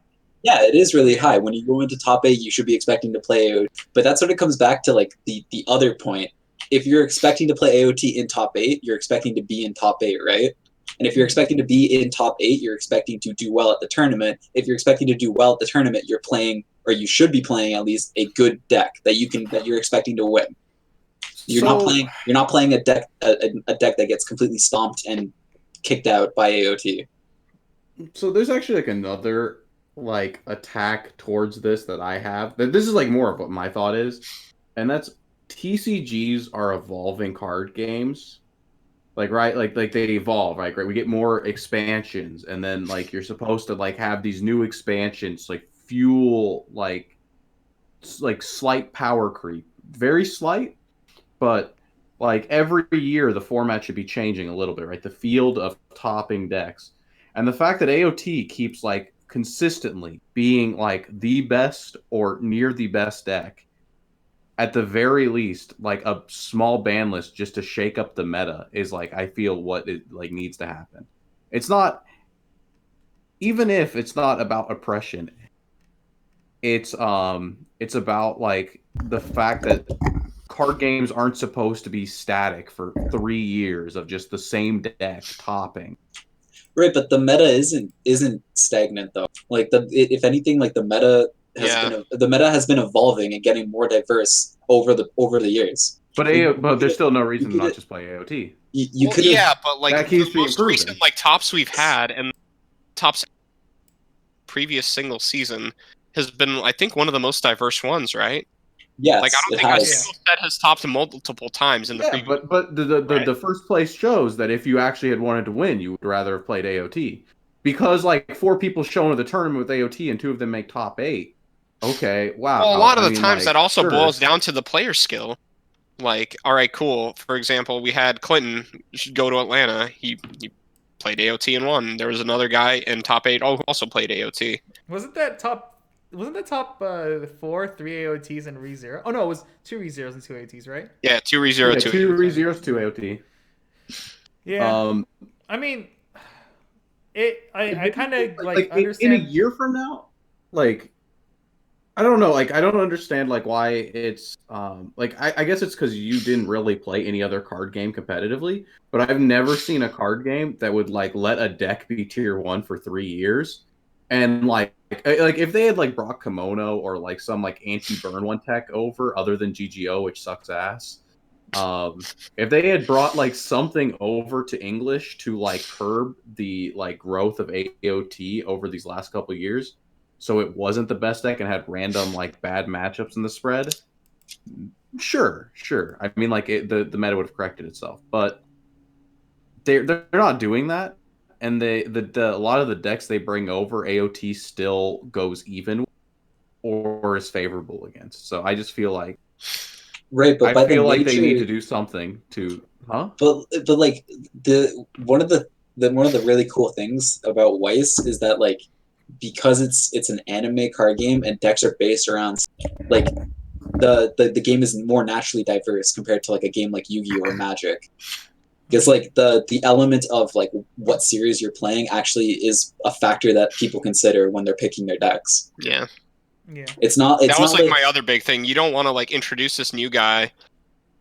Yeah, it is really high. When you go into top 8, you should be expecting to play AOT. But that sort of comes back to like the other point. If you're expecting to play AOT in top 8, you're expecting to be in top 8, right? And if you're expecting to be in top 8, you're expecting to do well at the tournament. If you're expecting to do well at the tournament, you're playing, or you should be playing at least, a good deck that you're expecting to win. You're not playing a deck that gets completely stomped and kicked out by AOT. So there's actually like another like attack towards this that I have. This is like more of what my thought is, and that's TCGs are evolving card games. Like, right, like they evolve, right? We get more expansions, and then like you're supposed to like have these new expansions like fuel like slight power creep, very slight, but like every year the format should be changing a little bit, right? The field of topping decks, and the fact that AOT keeps like consistently being like the best or near the best deck. At the very least, like a small ban list just to shake up the meta is like, I feel what it like needs to happen. It's not, even if it's not about oppression, it's about like the fact that card games aren't supposed to be static for 3 years of just the same deck topping. Right, but the meta isn't stagnant though. Like if anything, like the meta has been evolving and getting more diverse over the years. But there's still no reason to not just play AOT. But like the most recent like tops we've had and tops previous single season has been, I think, one of the most diverse ones, right? Yes, like I don't think a single set has topped multiple times in the previous. But the first place shows that if you actually had wanted to win, you would rather have played AOT. Because like 4 people show into the tournament with AOT and 2 of them make top 8. Okay, wow. Well, a lot of the times that also boils down to the player skill. Like, all right, cool. For example, we had Clinton go to Atlanta. He played AOT and won. There was another guy in top 8 who also played AOT. Wasn't that top 4 3 AOTs and ReZero? Oh no, it was 2 ReZeros and 2 AOTs, right? Yeah, 2 ReZero, 2 ReZeros, 2 AOT. Yeah. I mean, I kind of like understand. In a year from now, like, I don't know, like I don't understand like why it's like I guess it's because you didn't really play any other card game competitively, but I've never seen a card game that would like let a deck be tier 1 for 3 years, and like if they had like brought Kimono or like some like anti-burn one tech over other than GGO, which sucks ass. If they had brought like something over to English to like curb the like growth of AOT over these last couple of years, so it wasn't the best deck and had random like bad matchups in the spread, sure. I mean, like the meta would have corrected itself, but they're not doing that, and a lot of the decks they bring over, AOT still goes even or is favorable against. So I just feel like right, but by feel the like nature, they need to do something to, But like one of the really cool things about Weiss is that like because it's an anime card game and decks are based around like the game is more naturally diverse compared to like a game like Yu-Gi-Oh or Magic. Because like the element of like what series you're playing actually is a factor that people consider when they're picking their decks. Yeah. Yeah. It's not. It's that was not like my other big thing. You don't want to like introduce this new guy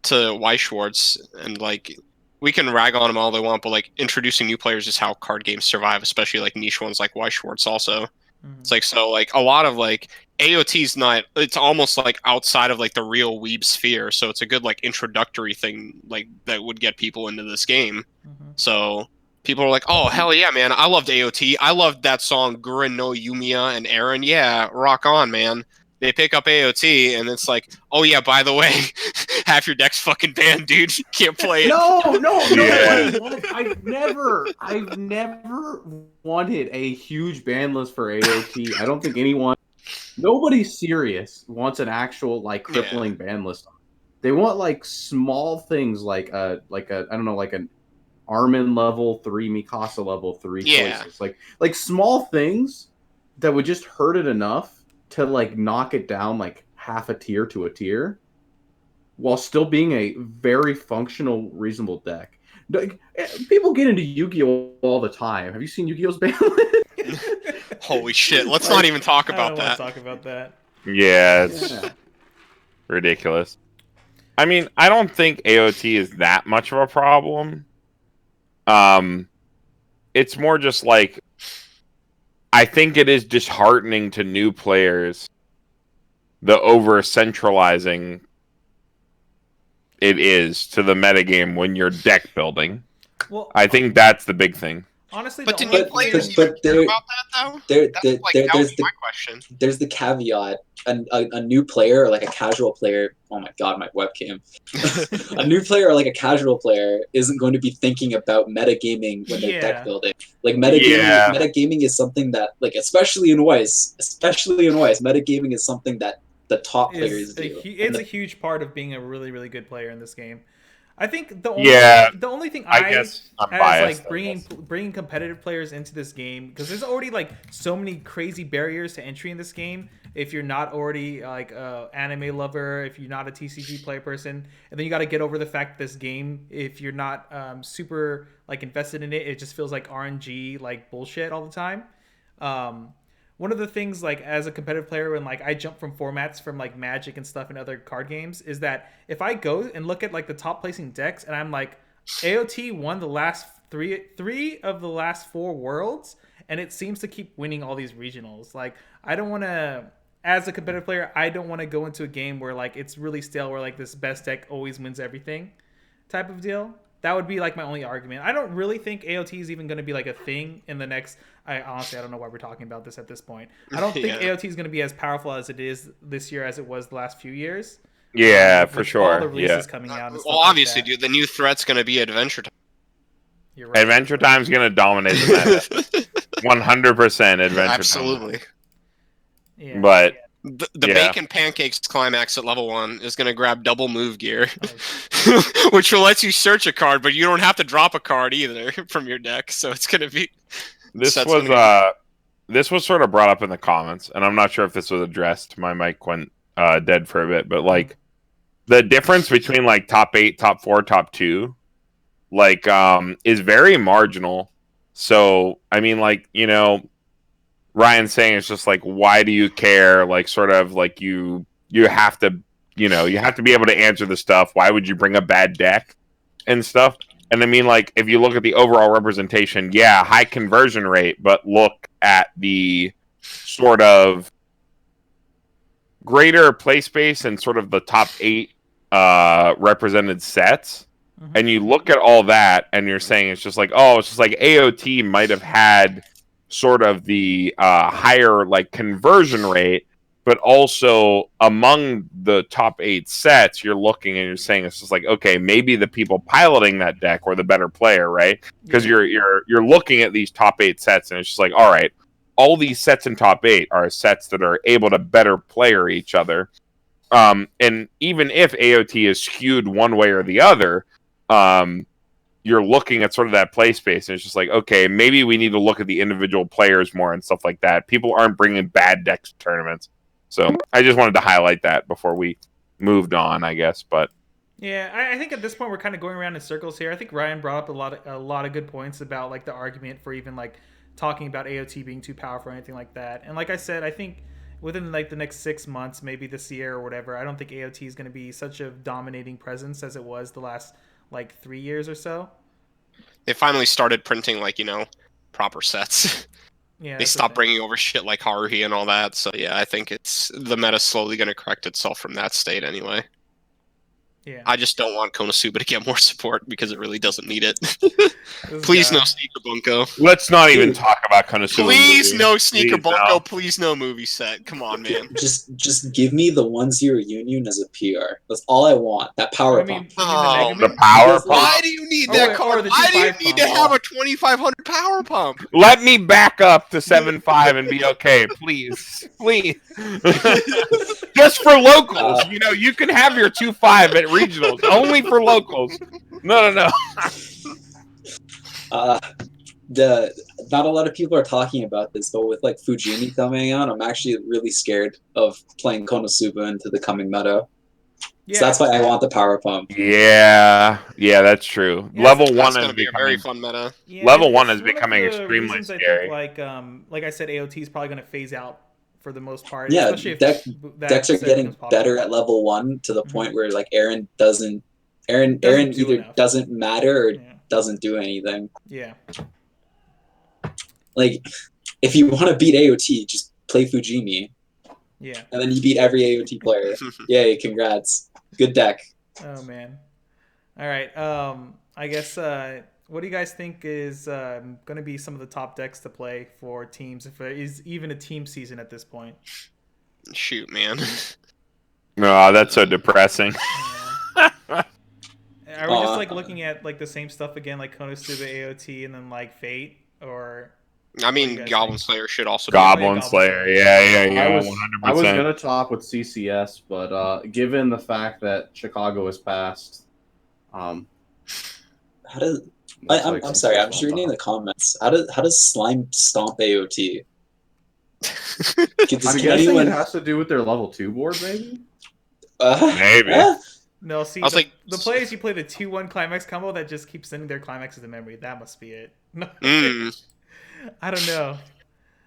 to Weiss Schwarz and like we can rag on him all they want, but like introducing new players is how card games survive, especially like niche ones like Weiss Schwarz also. It's like so like a lot of like AOT's not it's almost like outside of like the real weeb sphere, so it's a good like introductory thing like that would get people into this game. So people are like, oh hell yeah, man, I loved AOT. I loved that song Gurren no Yumiya and Aaron. Yeah, rock on, man. They pick up AOT and it's like, oh yeah, by the way, half your deck's fucking banned, dude. You can't play it. No. Yeah. I've never wanted a huge ban list for AOT. I don't think nobody serious wants an actual like crippling ban list. They want like small things like I don't know, like an Armin level 3, Mikasa level 3 choices. Like small things that would just hurt it enough to like knock it down like half a tier to a tier while still being a very functional, reasonable deck. Like, people get into Yu-Gi-Oh all the time. Have you seen Yu-Gi-Oh's ban list? Holy shit! Let's not even talk about that. Talk about that. Yeah, it's ridiculous. I mean, I don't think AOT is that much of a problem. It's more just like I think it is disheartening to new players the over centralizing it is to the metagame when you're deck building. Well, I think that's the big thing. Honestly, but do new players care about that though? That was my question. There's the caveat: a new player or like a casual player. Oh my god, my webcam! A new player or like a casual player isn't going to be thinking about metagaming when they're deck building. Like metagaming is something that, like, especially in Weiss, metagaming is something that the top players do. It's a huge part of being a really, really good player in this game. I think the only thing I guess I'm biased, like bringing competitive players into this game, because there's already like so many crazy barriers to entry in this game. If you're not already like a anime lover, if you're not a TCG play person, and then you got to get over the fact that this game, if you're not super like invested in it, it just feels like RNG like bullshit all the time. One of the things, like, as a competitive player, when like I jump from formats from like Magic and stuff and other card games, is that if I go and look at like the top placing decks and I'm like, AOT won the last three of the last 4 worlds, and it seems to keep winning all these regionals. Like, I don't want to, as a competitive player, I don't want to go into a game where like it's really stale, where like this best deck always wins everything type of deal. That would be like my only argument. I don't really think AOT is even going to be like a thing in the next. I don't know why we're talking about this at this point. I don't think AOT is going to be as powerful as it is this year as it was the last few years. Yeah, for sure. All the releases coming out. And well, obviously, dude, the new threat's going to be Adventure Time. You're right. Adventure Time's going to dominate the meta. 100% Adventure Absolutely. Time. Yeah. But the Bacon Pancakes climax at level 1 is going to grab double move gear, which will let you search a card, but you don't have to drop a card either from your deck. So it's going to be. This was sort of brought up in the comments, and I'm not sure if this was addressed. My mic went dead for a bit, but like the difference between like top 8, top 4, top 2, like is very marginal. So I mean, like, you know, Ryan's saying it's just like, why do you care? Like, sort of like you have to, you know, you have to be able to answer the stuff. Why would you bring a bad deck and stuff? And I mean, like, if you look at the overall representation, yeah, high conversion rate, but look at the sort of greater play space and sort of the top 8 represented sets. Mm-hmm. And you look at all that and you're saying it's just like, oh, it's just like AOT might have had sort of the higher like conversion rate, but also among the top 8 sets, you're looking and you're saying it's just like, okay, maybe the people piloting that deck were the better player, right? Because you're looking at these top 8 sets and it's just like, all right, all these sets in top 8 are sets that are able to better player each other. And even if AOT is skewed one way or the other, you're looking at sort of that play space, and it's just like, okay, maybe we need to look at the individual players more and stuff like that. People aren't bringing bad decks to tournaments. So I just wanted to highlight that before we moved on, I guess. But yeah, I think at this point we're kind of going around in circles here. I think Ryan brought up a lot of good points about like the argument for even like talking about AOT being too powerful or anything like that. And like I said, I think within like the next 6 months, maybe this year or whatever, I don't think AOT is going to be such a dominating presence as it was the last like 3 years or so. They finally started printing like, proper sets. Yeah, they stopped bringing over shit like Haruhi and all that. So yeah, I think the meta slowly going to correct itself from that state anyway. Yeah. I just don't want Konosuba to get more support because it really doesn't need it. Please no Sneaker Bunko. Let's not even talk about Konosuba. Please no Sneaker Bunko. Please no movie set. Come on, man. Just give me the 1-0 Union as a PR. That's all I want. That power pump. The power pump. Why do you need that card? Why do you need to have a 2500 power pump? Let me back up to 7.5 and be okay, please. Please. Just for locals. You can have your 2.5 at regionals. Only for locals. No. Not a lot of people are talking about this, but with like Fujimi coming out, I'm actually really scared of playing Konosuba into the coming meta. Yeah, so that's why I want the power pump. Yeah, that's true. Yeah, level 1 is becoming a very fun meta. Yeah, level 1 is becoming extremely scary. I think, like I said, AOT is probably going to phase out for the most part. Yeah, especially if decks are getting better at level 1 to the point where like Aaron either doesn't matter or doesn't do anything. Yeah. Like, if you want to beat AOT, just play Fujimi. Yeah. And then you beat every AOT player. Yay, congrats. Good deck. Oh, man. All right. I guess, what do you guys think is going to be some of the top decks to play for teams, if there is even a team season at this point? Shoot, man. No, that's so depressing. Yeah. Are we just like looking at like the same stuff again, like Konosuba, AOT, and then like Fate, or? I mean, Goblin Slayer should also be Goblin Slayer. Yeah, 100%. I was gonna top with CCS, but given the fact that Chicago has passed, how does I'm sorry, I'm just reading the comments. How does Slime stomp AOT? I'm guessing it has to do with their level 2 board, maybe. Maybe. No, see, the players you play the 2-1 climax combo that just keep sending their climaxes to memory. That must be it. I don't know.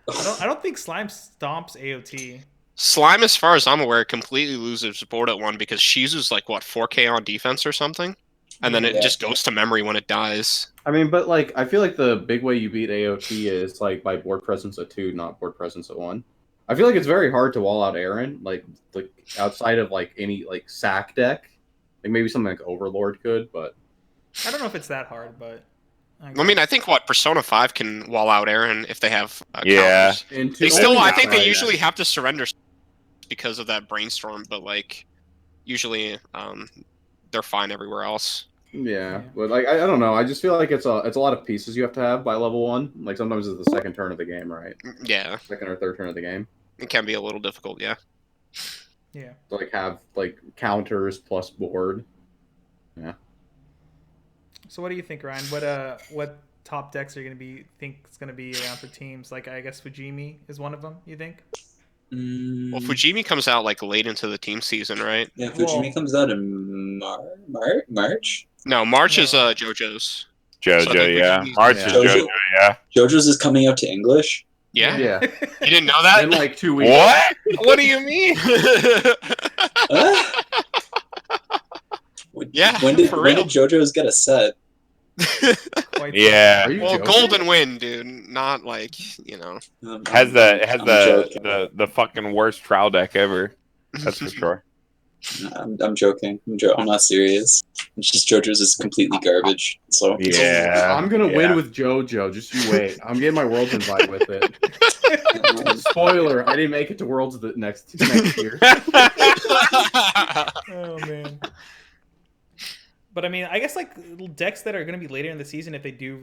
I don't think Slime stomps AOT. Slime, as far as I'm aware, completely loses board at 1 because Shizu's like, what, 4K on defense or something? And then it just goes to memory when it dies. I mean, but like, I feel like the big way you beat AOT is like by board presence at 2, not board presence at 1. I feel like it's very hard to wall out Aaron, like outside of like any like sack deck. Like maybe something like Overlord could, but I don't know if it's that hard, but I mean, I think Persona 5 can wall out Aaron if they have counters. I think they usually have to surrender because of that brainstorm, but like usually they're fine everywhere else. Yeah, but like I don't know. I just feel like it's a lot of pieces you have to have by level 1. Like sometimes it's the second turn of the game, right? Yeah. Second or third turn of the game. It can be a little difficult, yeah. Yeah. To like have like counters plus board. Yeah. So what do you think, Ryan? What top decks are you think is gonna be around for teams? Like I guess Fujimi is one of them. You think? Well, Fujimi comes out like late into the team season, right? Yeah, Fujimi comes out in March. No, March is JoJo's. JoJo, yeah. March is JoJo, yeah. JoJo's is coming out to English. Yeah. Yeah. You didn't know that? In like 2 weeks. What? What do you mean? Yeah. When did JoJo's get a set? Yeah. Well, Golden Wind, dude. Not like, Has the fucking worst trial deck ever. That's for sure. I'm joking. I'm not serious. It's just JoJo's is completely garbage. So yeah, I'm gonna win with JoJo. Just you wait. I'm getting my world invite with it. Spoiler: I didn't make it to Worlds the next year. Oh man. But I mean, I guess like decks that are going to be later in the season, if they do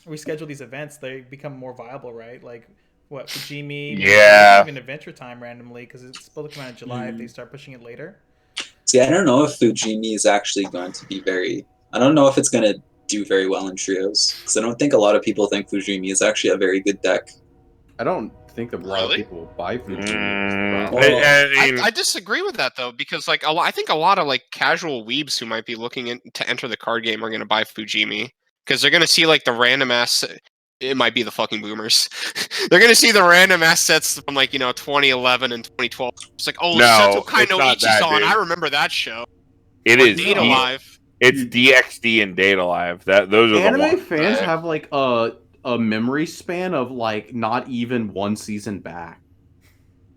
reschedule these events, they become more viable, right? Like what, Fujimi? Yeah. Even Adventure Time randomly, because it's supposed to come out in July. If they start pushing it later. See, I don't know if Fujimi is actually going to be very. I don't know if it's going to do very well in trios, because I don't think a lot of people think Fujimi is actually a very good deck. I don't think a lot of people will buy Fujimi. I disagree with that though, because like I think a lot of like casual weebs who might be looking to enter the card game are going to buy Fujimi because they're going to see like the random ass. It might be the fucking boomers. They're going to see the random assets from like 2011 and 2012. It's like, oh, Seto Kainoichi's on. I remember that show. It is Data Live. It's DXD and Data Live. Those are anime the ones. fans have like a memory span of like not even one season back.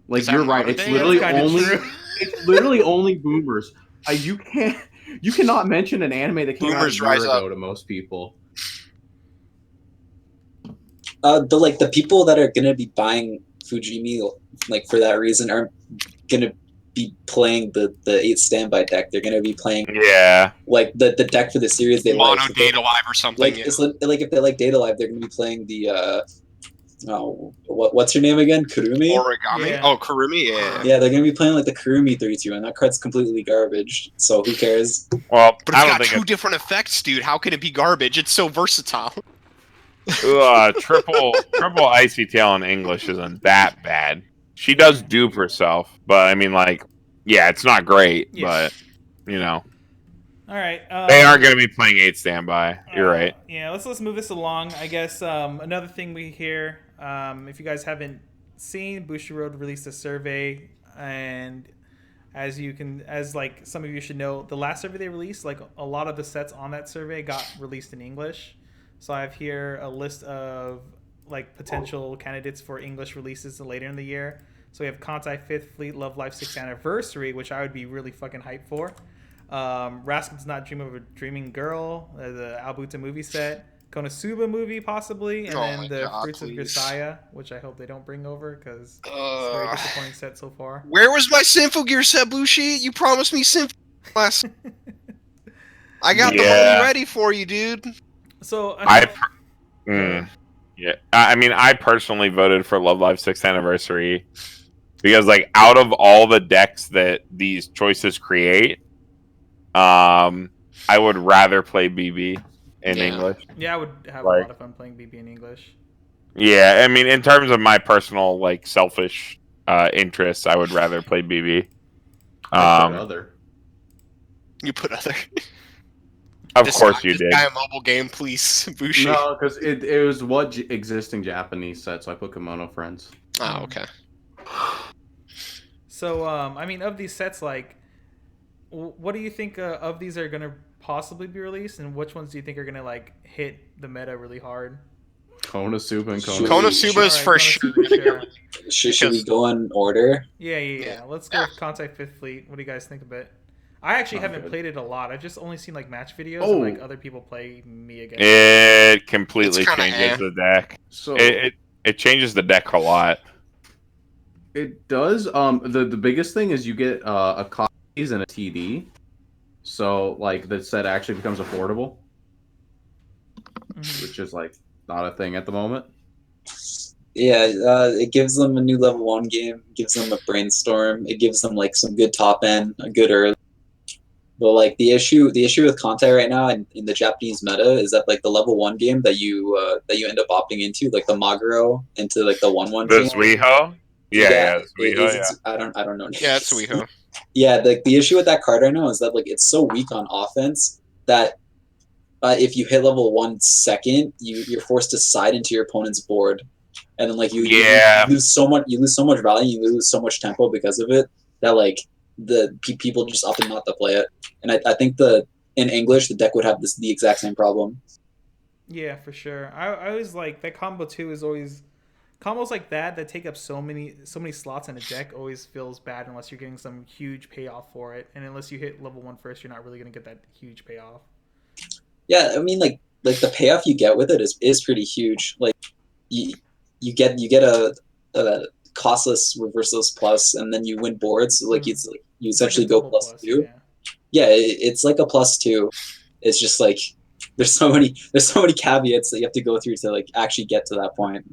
Like you're right. It's literally only boomers. You cannot mention an anime that came out a year ago to most people. But like the people that are gonna be buying Fujimi like for that reason aren't gonna be playing the 8 standby deck. They're gonna be playing like the deck for the series they Mono like. Data Live or something. Like it's like if they like Data Live, they're gonna be playing the what's her name again? Kurumi? Origami? Yeah. Oh, Kurumi, yeah. Yeah, they're gonna be playing like the Kurumi 32, and that card's completely garbage. So who cares? Well, but it's got 2 different effects, dude. How can it be garbage? It's so versatile. Triple Icy Tail in English isn't that bad. She does dupe herself, but I mean, like, yeah, it's not great, but All right. They aren't going to be playing 8 standby. You're right. Yeah, let's move this along. I guess another thing we hear, if you guys haven't seen, Bushiroad released a survey, and as like some of you should know, the last survey they released, like a lot of the sets on that survey got released in English. So I have here a list of like potential candidates for English releases later in the year. So we have Kantai 5th Fleet Love Life 6th Anniversary, which I would be really fucking hyped for. Rascal Does Not Dream of a Dreaming Girl, the Albuta movie set. Konosuba movie, possibly. And then the Fruits of Grisaya, which I hope they don't bring over, because it's a very disappointing set so far. Where was my Symphogear set, Bushi? You promised me Symphogear last. I got the homie ready for you, dude. So I mean, I personally voted for Love Live 6th Anniversary because, like, out of all the decks that these choices create, I would rather play BB in English. Yeah, I would have a lot of fun playing BB in English. Yeah, I mean, in terms of my personal, like, selfish interests, I would rather play BB. You put other. Of course you did. Buy a mobile game, please, Bushi. No, because it was what existing Japanese set, so I put Kimono Friends. Oh, okay. So, I mean, of these sets, like, what do you think of these are going to possibly be released, and which ones do you think are going to, like, hit the meta really hard? Konosuba and Konosuba is for sure. Should we go in order? Yeah. Let's go with Contact 5th Fleet. What do you guys think of it? I actually haven't played it a lot. I've just only seen like match videos and like other people play me again. It completely changes the deck. So it changes the deck a lot. It does. The biggest thing is you get a copies and a TD. So like the set actually becomes affordable. Which is like not a thing at the moment. Yeah, it gives them a new level 1 game, gives them a brainstorm, it gives them like some good top end, a good early. But like the issue with Kantai right now in the Japanese meta is that like the level 1 game that you end up opting into, like the Maguro into like the 1/1. The Suiho? Yeah, I don't know. Yeah, it's Suiho. Yeah, the issue with that card right now is that like it's so weak on offense that if you hit level 1 second, you're forced to side into your opponent's board, and then like you lose so much value, you lose so much tempo because of it that like the people just opted not to play it. And I think in English the deck would have the exact same problem. Yeah, for sure. I always like that combo too. Is always combos like that take up so many slots in a deck. Always feels bad unless you're getting some huge payoff for it, and unless you hit level 1 first, you're not really gonna get that huge payoff. Yeah, I mean like the payoff you get with it is pretty huge. Like you get a costless reverseless plus, and then you win boards. So, like you essentially go +2. Yeah, it's like a +2. It's just like there's so many caveats that you have to go through to like actually get to that point.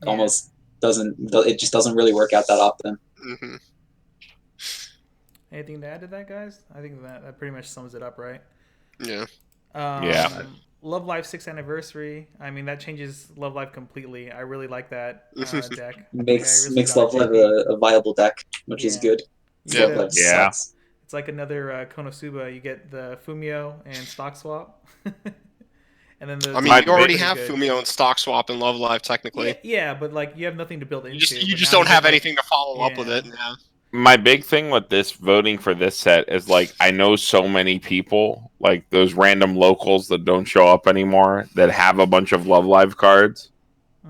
It just doesn't really work out that often. Mm-hmm. Anything to add to that, guys? I think that pretty much sums it up, right? Yeah. Love Live 6th anniversary. I mean, that changes Love Live completely. I really like that deck. Makes Love Live a viable deck, which is good. Yeah. Love Live sucks. It's like another Konosuba. You get the Fumio and stock swap. And then I mean, you already have Fumio and stock swap in Love Live, technically. Yeah, but like you have nothing to build into. You just don't have anything to follow up with it. Yeah. My big thing with this voting for this set is like I know so many people, like those random locals that don't show up anymore, that have a bunch of Love Live cards,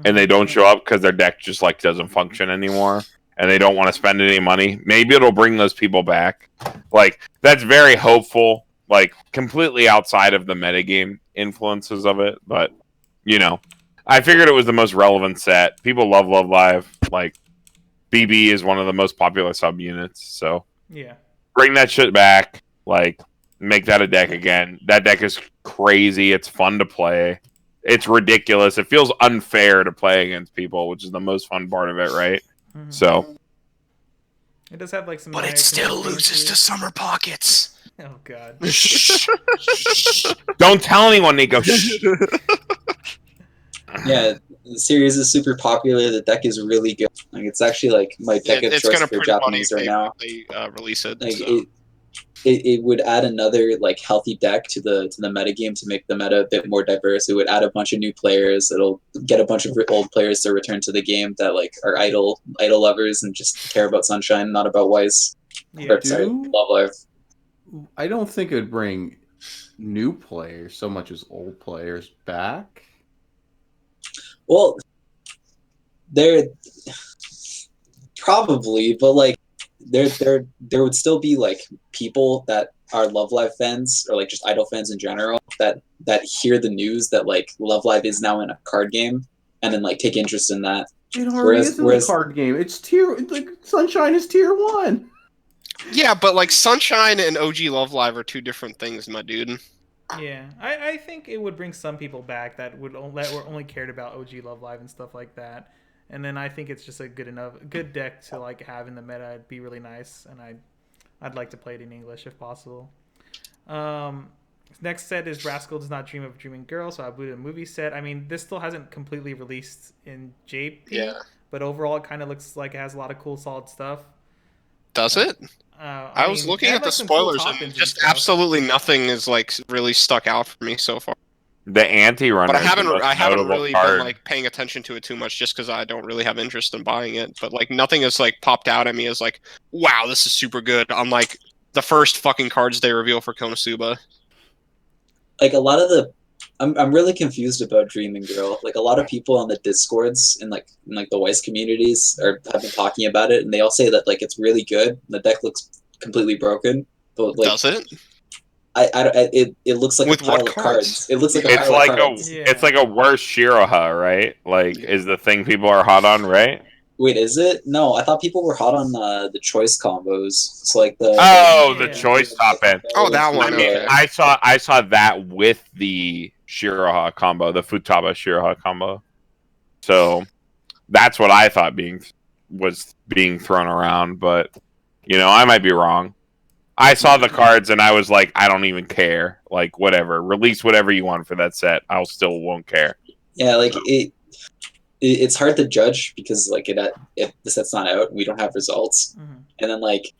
and they don't show up because their deck just like doesn't function anymore, and they don't want to spend any money. Maybe it'll bring those people back. Like that's very hopeful. Like completely outside of the metagame influences of it, but you know, I figured it was the most relevant set. People love Love Live. Like BB is one of the most popular subunits, so yeah, bring that shit back. Like make that a deck again. That deck is crazy. It's fun to play. It's ridiculous. It feels unfair to play against people, which is the most fun part of it, right? Mm-hmm. So it does have like some, but it still loses to Summer Pockets. Oh god! Don't tell anyone, Nico. Yeah, the series is super popular. The deck is really good. Like it's actually like my deck of choice for Japanese right now. They release it. Like so. it would add another like healthy deck to the metagame to make the meta a bit more diverse. It would add a bunch of new players. It'll get a bunch of old players to return to the game that like are idle lovers and just care about Sunshine, not about Weiss. Yeah, Love Live. I don't think it would bring new players so much as old players back. Well, they're probably, but like there would still be like people that are Love Live fans or like just idle fans in general that hear the news that like Love Live is now in a card game and then like take interest in that. It already is in a card game. It's like Sunshine is tier 1. Yeah, but like Sunshine and OG Love Live are two different things, my dude. Yeah, I think it would bring some people back that were only cared about OG Love Live and stuff like that. And then I think it's just a good deck to like have in the meta. It'd be really nice, and I'd like to play it in English if possible. Next set is Rascal Does Not Dream of Dreaming Girl, so Abuda movie set. I mean, this still hasn't completely released in JP, but overall it kind of looks like it has a lot of cool, solid stuff. Does it? I was looking at the spoilers, and just absolutely nothing is like really stuck out for me so far. The anti-runner, but I haven't really been like paying attention to it too much, just because I don't really have interest in buying it. But like nothing has like popped out at me as like, wow, this is super good. On like the first fucking cards they reveal for Konosuba. Like a lot of I'm really confused about Dreaming Girl. Like a lot of people on the Discords and like the Weiss communities have been talking about it, and they all say that like it's really good. The deck looks completely broken, but like does it? It looks like with a pile what of cards? It looks like it's like a worse Shiroha, right? Like is the thing people are hot on, right? Wait, is it? No, I thought people were hot on the choice combos. It's like the choice top end. Oh, that one. I mean, okay. I saw that with the Shiroha combo, the Futaba Shiroha combo. So that's what I thought was being thrown around, but you know, I might be wrong. I saw the cards and I was like, I don't even care. Like, whatever. Release whatever you want for that set. I still won't care. Yeah, like it's hard to judge because like the set's not out. We don't have results, and then like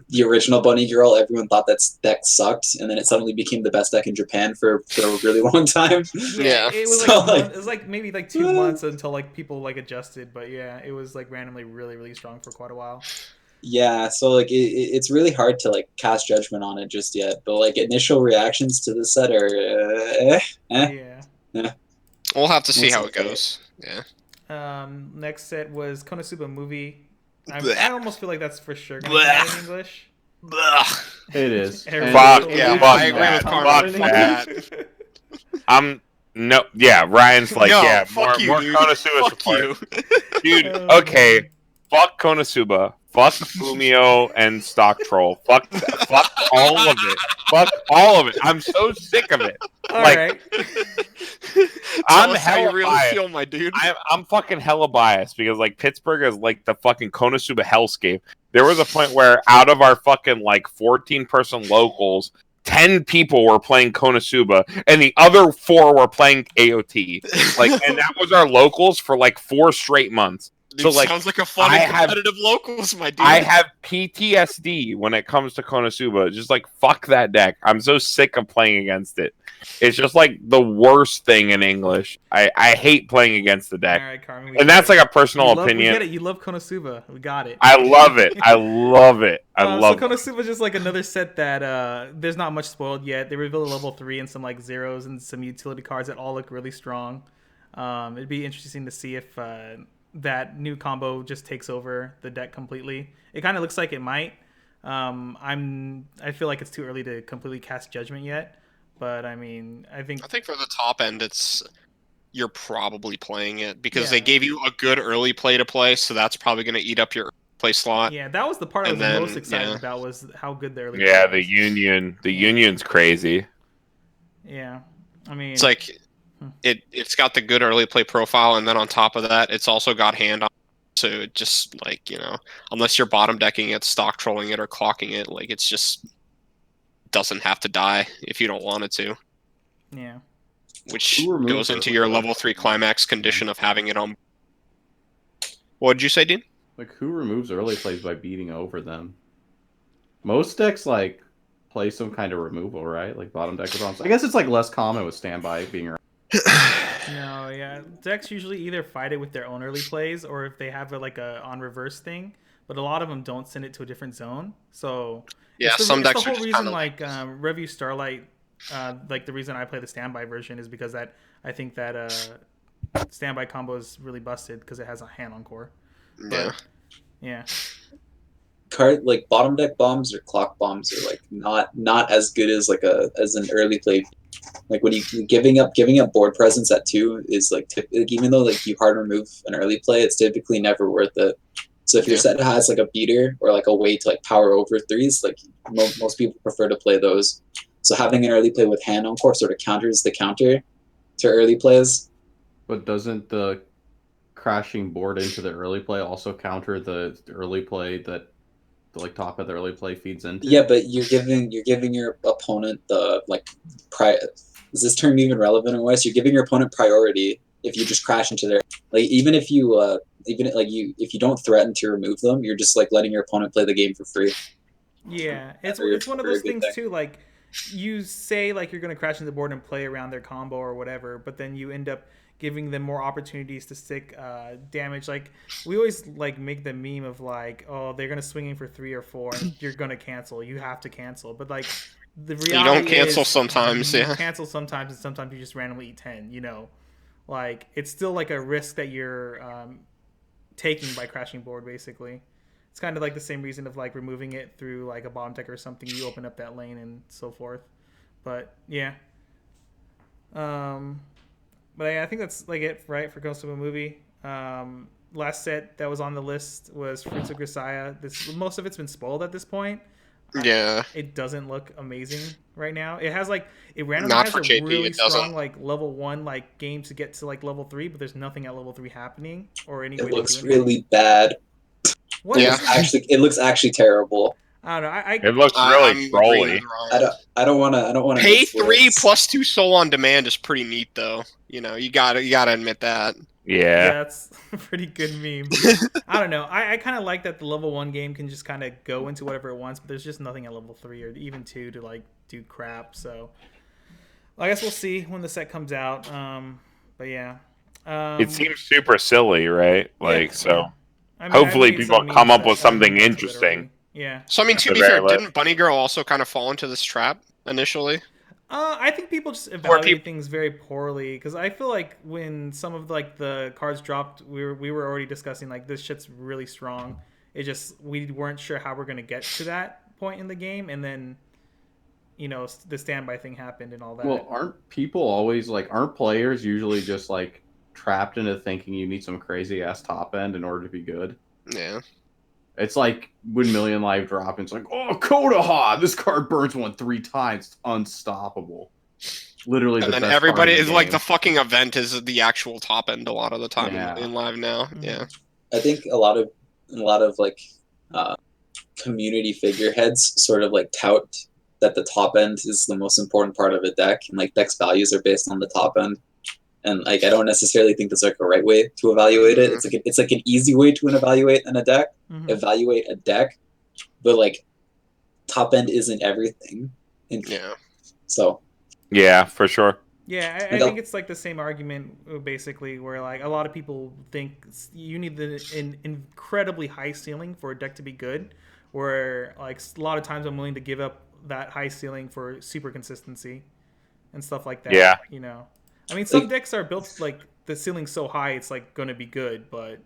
the original Bunny Girl, everyone thought that deck sucked, and then it suddenly became the best deck in Japan for a really long time. Yeah, it was so, it was like maybe like 2 months until like people like adjusted, but yeah, it was like randomly really, really strong for quite a while. Yeah, so like it's really hard to like cast judgment on it just yet, but like initial reactions to the set are yeah. We'll have to see how it goes. Yeah. Next set was Konosuba movie. I almost feel like that's for sure going to be in English. It is. Fuck yeah, I agree with Carmen. I'm No, yeah, Ryan's like, No, yeah, fuck you, more dude. Konosuba Fuck support. you. Dude, okay. Fuck Konosuba. Fuck Fumio and Stock Troll. Fuck all of it. Fuck all of it. I'm so sick of it. All like, right. Tell I'm us how you hella really biased. feel, my dude. I'm fucking hella biased because like Pittsburgh is like the fucking Konosuba hellscape. There was a point where out of our fucking like 14-person locals, 10 people were playing Konosuba and the other 4 were playing AOT. Like, and that was our locals for like 4 straight months. Dude, So like, sounds like a fun and competitive locals, my dude. I have PTSD when it comes to Konosuba. Just like, fuck that deck. I'm so sick of playing against it. It's just like the worst thing in English. I hate playing against the deck. All right, Carmen. And that's like a personal opinion. We get it. You love Konosuba. We got it. I love it. I love it. I love it. So Konosuba is just like another set that there's not much spoiled yet. They revealed a level 3 and some like zeros and some utility cards that all look really strong. It'd be interesting to see if that new combo just takes over the deck completely. It kind of looks like it might. I feel like it's too early to completely cast judgment yet. But I mean, I think for the top end, you're probably playing it because they gave you a good early play to play, so that's probably going to eat up your play slot. Yeah, that was the part I was most excited about was how good the early play was. The Union. The Union's crazy. Yeah, I mean, it's like it's got the good early play profile, and then on top of that, it's also got hand on. So it just like unless you're bottom decking it, stock trolling it, or clocking it, like it's just doesn't have to die if you don't want it to. Yeah. Which goes into your level 3 climax condition of having it on. What did you say, Dean? Like, who removes early plays by beating over them? Most decks like play some kind of removal, right? Like bottom deck with I guess it's like less common with standby being around. No, yeah. Decks usually either fight it with their own early plays or if they have like a on reverse thing, but a lot of them don't send it to a different zone. So yeah, some decks the whole are just reason like Review Starlight, like the reason I play the standby version is because that I think that standby combo is really busted because it has a hand on core. But, yeah. Card like bottom deck bombs or clock bombs are like not as good as like as an early play. Like when you giving up board presence at 2 is like even though like you hard remove an early play, it's typically never worth it. So if your set has like a beater or like a way to like power over 3s, like most people prefer to play those. So having an early play with hand on core sort of counters the counter to early plays. But doesn't the crashing board into the early play also counter the early play that the like top of the early play feeds into? Yeah, but you're giving your opponent the like is this term even relevant in Weiss? You're giving your opponent priority if you just crash into their like even if you if you don't threaten to remove them, you're just like letting your opponent play the game for free. Yeah, it's one of those things too. Like you say like you're gonna crash into the board and play around their combo or whatever, but then you end up giving them more opportunities to stick damage. Like we always like make the meme of like, oh, they're gonna swing in for 3 or 4, and you're gonna cancel. You have to cancel, but like the reality you don't cancel is, sometimes. You cancel sometimes, and sometimes you just randomly eat 10. Like it's still like a risk that you're taking by crashing board. Basically, it's kind of like the same reason of like removing it through like a bottom deck or something. You open up that lane and so forth. But yeah. But I think that's like it, right, for Konosuba movie. Last set that was on the list was Fruits of Grisaya. Most of it's been spoiled at this point. Yeah. It doesn't look amazing right now. It has like it randomly has a JP, really strong like level 1 like game to get to like level 3, but there's nothing at level 3 happening or any. It looks really bad. It looks actually terrible. I don't know. It looks really trolly. I don't want to pay 3 plus 2 soul on demand is pretty neat though. You gotta admit that. Yeah, that's a pretty good meme. I don't know. I kind of like that the level 1 game can just kind of go into whatever it wants, but there's just nothing at level 3 or even 2 to like do crap. So I guess we'll see when the set comes out. But yeah, it seems super silly, right? Like yeah. so. I mean, hopefully, people come up with something interesting. Literally. Yeah. So I mean, to be fair, didn't Bunny Girl also kind of fall into this trap initially? I think people just evaluate things very poorly because I feel like when some of like the cards dropped, we were already discussing like this shit's really strong. It just we weren't sure how we're gonna get to that point in the game, and then the standby thing happened and all that. Well, aren't players usually just like trapped into thinking you need some crazy ass top end in order to be good? Yeah. It's like when Million Live drop, and it's like, oh, Kodaha, this card burns 1 3 times, it's unstoppable. Literally, and then everybody is like the fucking event is the actual top end a lot of the time in live now. Yeah, I think a lot of like community figureheads sort of like tout that the top end is the most important part of a deck, and like deck's values are based on the top end. And like I don't necessarily think that's like a right way to evaluate it. It's like an easy way to evaluate a deck, but like top end isn't everything. So. Yeah, for sure. Yeah, I think it's like the same argument basically, where like a lot of people think you need an incredibly high ceiling for a deck to be good, where like a lot of times I'm willing to give up that high ceiling for super consistency and stuff like that. Yeah. I mean, some decks are built like the ceiling's so high it's like going to be good, but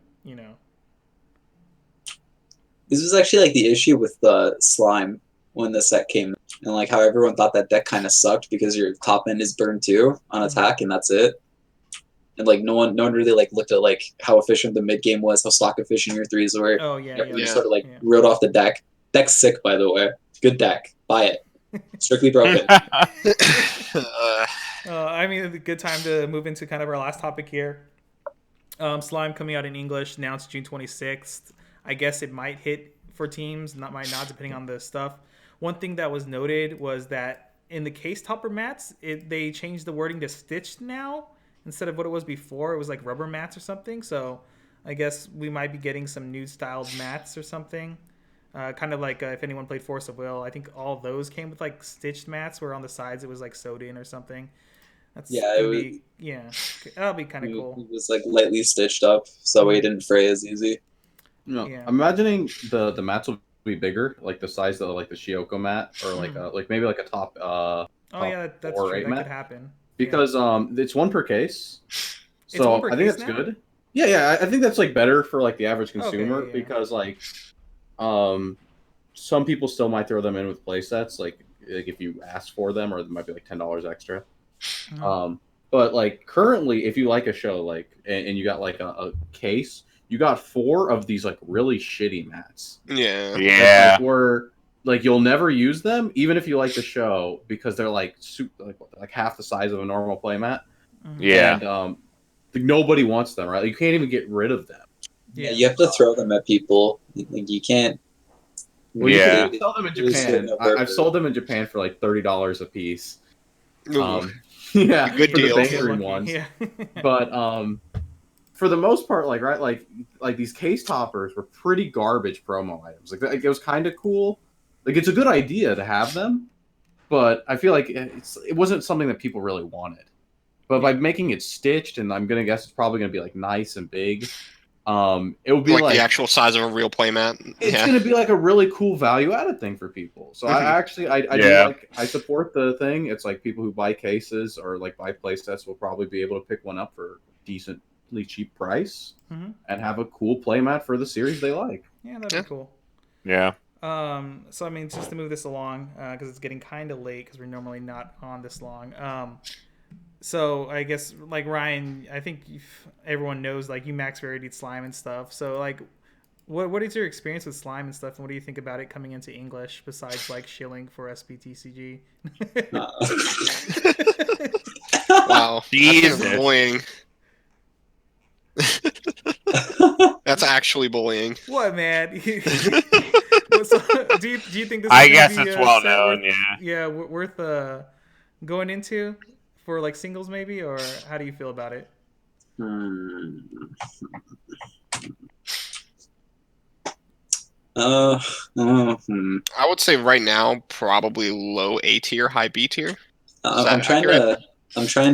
This was actually like the issue with the slime when the set came, and like how everyone thought that deck kind of sucked because your top end is burn 2 on attack and that's it. And like no one really like looked at like how efficient the mid game was, how stock efficient your 3s were. Oh yeah. Everyone sort of like wrote off the deck. Deck's sick, by the way. Good deck. Buy it. Strictly broken. I mean, a good time to move into kind of our last topic here. Slime coming out in English, announced June 26th. I guess it might hit for teams, might not, depending on the stuff. One thing that was noted was that in the case topper mats, they changed the wording to stitched now instead of what it was before. It was like rubber mats or something. So I guess we might be getting some new styled mats or something. Kind of like if anyone played Force of Will, I think all of those came with like stitched mats where on the sides it was like sewed in or something. That'll be kind of cool. It was like lightly stitched up, so it didn't fray as easy. I'm imagining the mats will be bigger, like the size of like the Shioko mat, or like maybe like a top. That's true. That could happen because it's 1 per case, so I think that's good. Yeah, I think that's like better for like the average consumer because like some people still might throw them in with play sets, like if you ask for them, or it might be like $10 extra. But like currently, if you like a show like and you got like a case, you got 4 of these like really shitty mats. Yeah. Where like you'll never use them, even if you like the show, because they're like like half the size of a normal play mat. Yeah. And nobody wants them, right? Like, you can't even get rid of them. Yeah, you have to throw them at people. Like you can't. You can sell them in Japan. I've sold them in Japan for like $30 a piece. Yeah, good deal. The Bangarine ones. Yeah. But for the most part, like these case toppers were pretty garbage promo items. Like it was kind of cool. Like it's a good idea to have them, but I feel like it wasn't something that people really wanted. But by making it stitched, and I'm gonna guess it's probably gonna be like nice and big. It would be like the actual size of a real playmat. It's gonna be like a really cool value-added thing for people. So I support the thing. It's like people who buy cases or like buy play sets will probably be able to pick one up for a decently cheap price and have a cool playmat for the series they like. Yeah, that'd be cool. Yeah. So I mean, just to move this along, because it's getting kind of late, because we're normally not on this long. So I guess like Ryan, I think everyone knows like you max varied slime and stuff. So like, what is your experience with slime and stuff, and what do you think about it coming into English besides like shilling for SPTCG? Wow, that's bullying. That's actually bullying. What, man? Do you think this? I guess it's well known. Yeah, worth going into for like singles maybe, or how do you feel about it? I would say right now probably low A tier, high B tier. I'm trying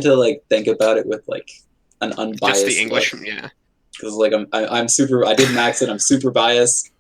to like think about it with like an unbiased. Just the English, yeah. Because like I'm super. I did max it. I'm super biased.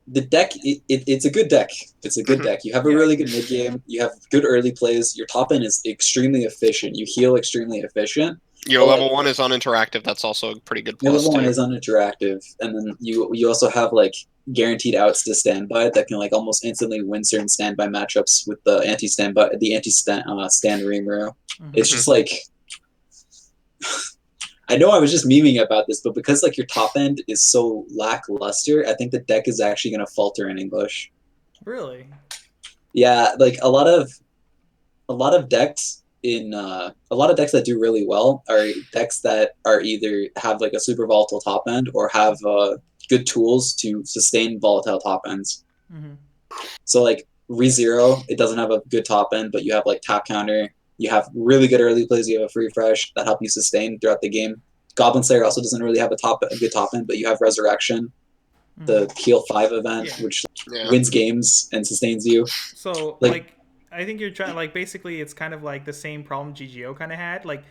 The deck, it's a good deck. It's a good deck. You have a really good mid game. You have good early plays. Your top end is extremely efficient. You heal extremely efficient. level 1 is uninteractive. That's also a pretty good Your plus level 1 too. is uninteractive, and then you also have like guaranteed outs to standby that can like almost instantly win certain standby matchups with the stand Rimuru. It's just like I know I was just memeing about this, but because like your top end is so lackluster, I think the deck is actually going to falter in English. Really? Yeah, like a lot of decks that do really well are decks that are either have like a super volatile top end or have good tools to sustain volatile top ends. So like ReZero, it doesn't have a good top end, but you have like tap counter. You have really good early plays. You have a free fresh that help you sustain throughout the game. Goblin Slayer also doesn't really have a good top end, but you have Resurrection, the heal 5 event, which wins games and sustains you. So like I think you're trying like basically it's kind of like the same problem GGO kind of had. Like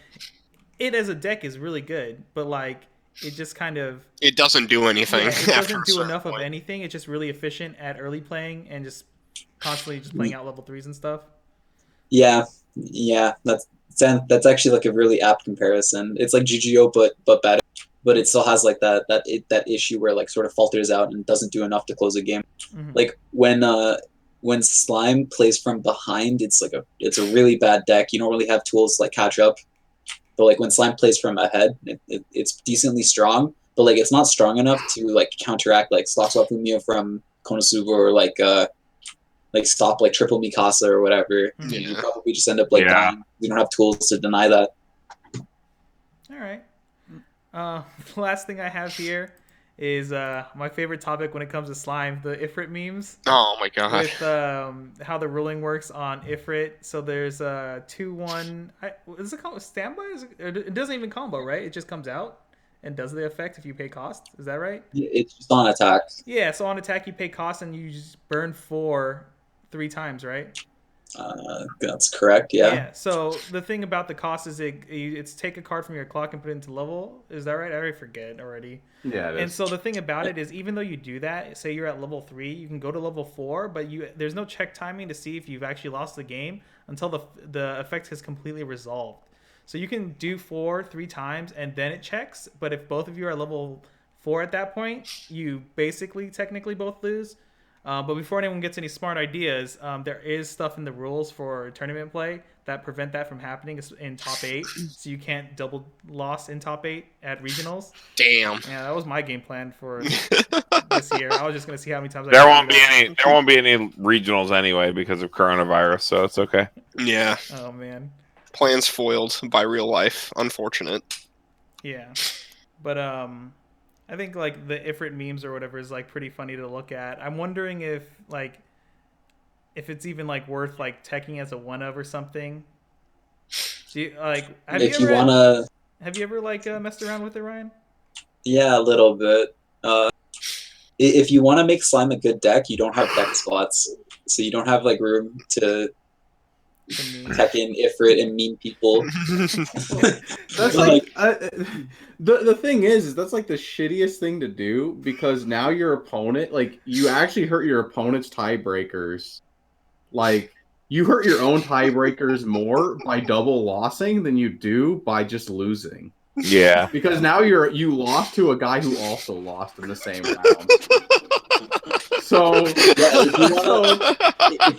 it as a deck is really good, but like it just kind of it doesn't do anything. Yeah, it doesn't do enough of anything. It's just really efficient at early playing and just constantly just playing out level 3s and stuff. Yeah, that's actually like a really apt comparison. It's like GGO but better, but it still has like that issue where like sort of falters out and doesn't do enough to close a game. Like when Slime plays from behind, it's a really bad deck. You don't really have tools to like catch up. But like when Slime plays from ahead, it's decently strong, but like it's not strong enough to like counteract like Slot Swap Lumia from Konosuba or like stop like triple Mikasa or whatever. You probably just end up like dying. You don't have tools to deny that. All right. The last thing I have here is my favorite topic when it comes to slime, the Ifrit memes. Oh my god. With how the ruling works on Ifrit. So there's 2-1. Is it called standby? It doesn't even combo, right? It just comes out and does the effect if you pay cost. Is that right? Yeah, it's just on attack. Yeah, so on attack you pay cost and you just burn 4 3 times, right? That's correct. Yeah. So the thing about the cost is it's take a card from your clock and put it into level. Is that right? I already forget already. Yeah. And so the thing about it is, even though you do that, say you're at level 3, you can go to level 4, but there's no check timing to see if you've actually lost the game until the effect has completely resolved. So you can do 4 3 times and then it checks. But if both of you are level 4 at that point, you basically technically both lose. But before anyone gets any smart ideas, there is stuff in the rules for tournament play that prevent that from happening in top 8. So you can't double loss in top 8 at regionals. Damn. Yeah, that was my game plan for this year. I was just gonna see how many times there won't be any regionals anyway because of coronavirus, so it's okay. Yeah. Oh man. Plans foiled by real life. Unfortunate. Yeah, but I think like the Ifrit memes or whatever is like pretty funny to look at. I'm wondering if it's even like worth like teching as a 1-of or something. Do you, like have you ever like messed around with it, Ryan? Yeah, a little bit. If you want to make slime a good deck, you don't have deck spots, so you don't have like room to tech in Ifrit and meme people. That's like the thing is that's like the shittiest thing to do, because now your opponent, like, you actually hurt your opponent's tiebreakers. Like, you hurt your own tiebreakers more by double lossing than you do by just losing. Yeah. Because now you lost to a guy who also lost in the same round. So if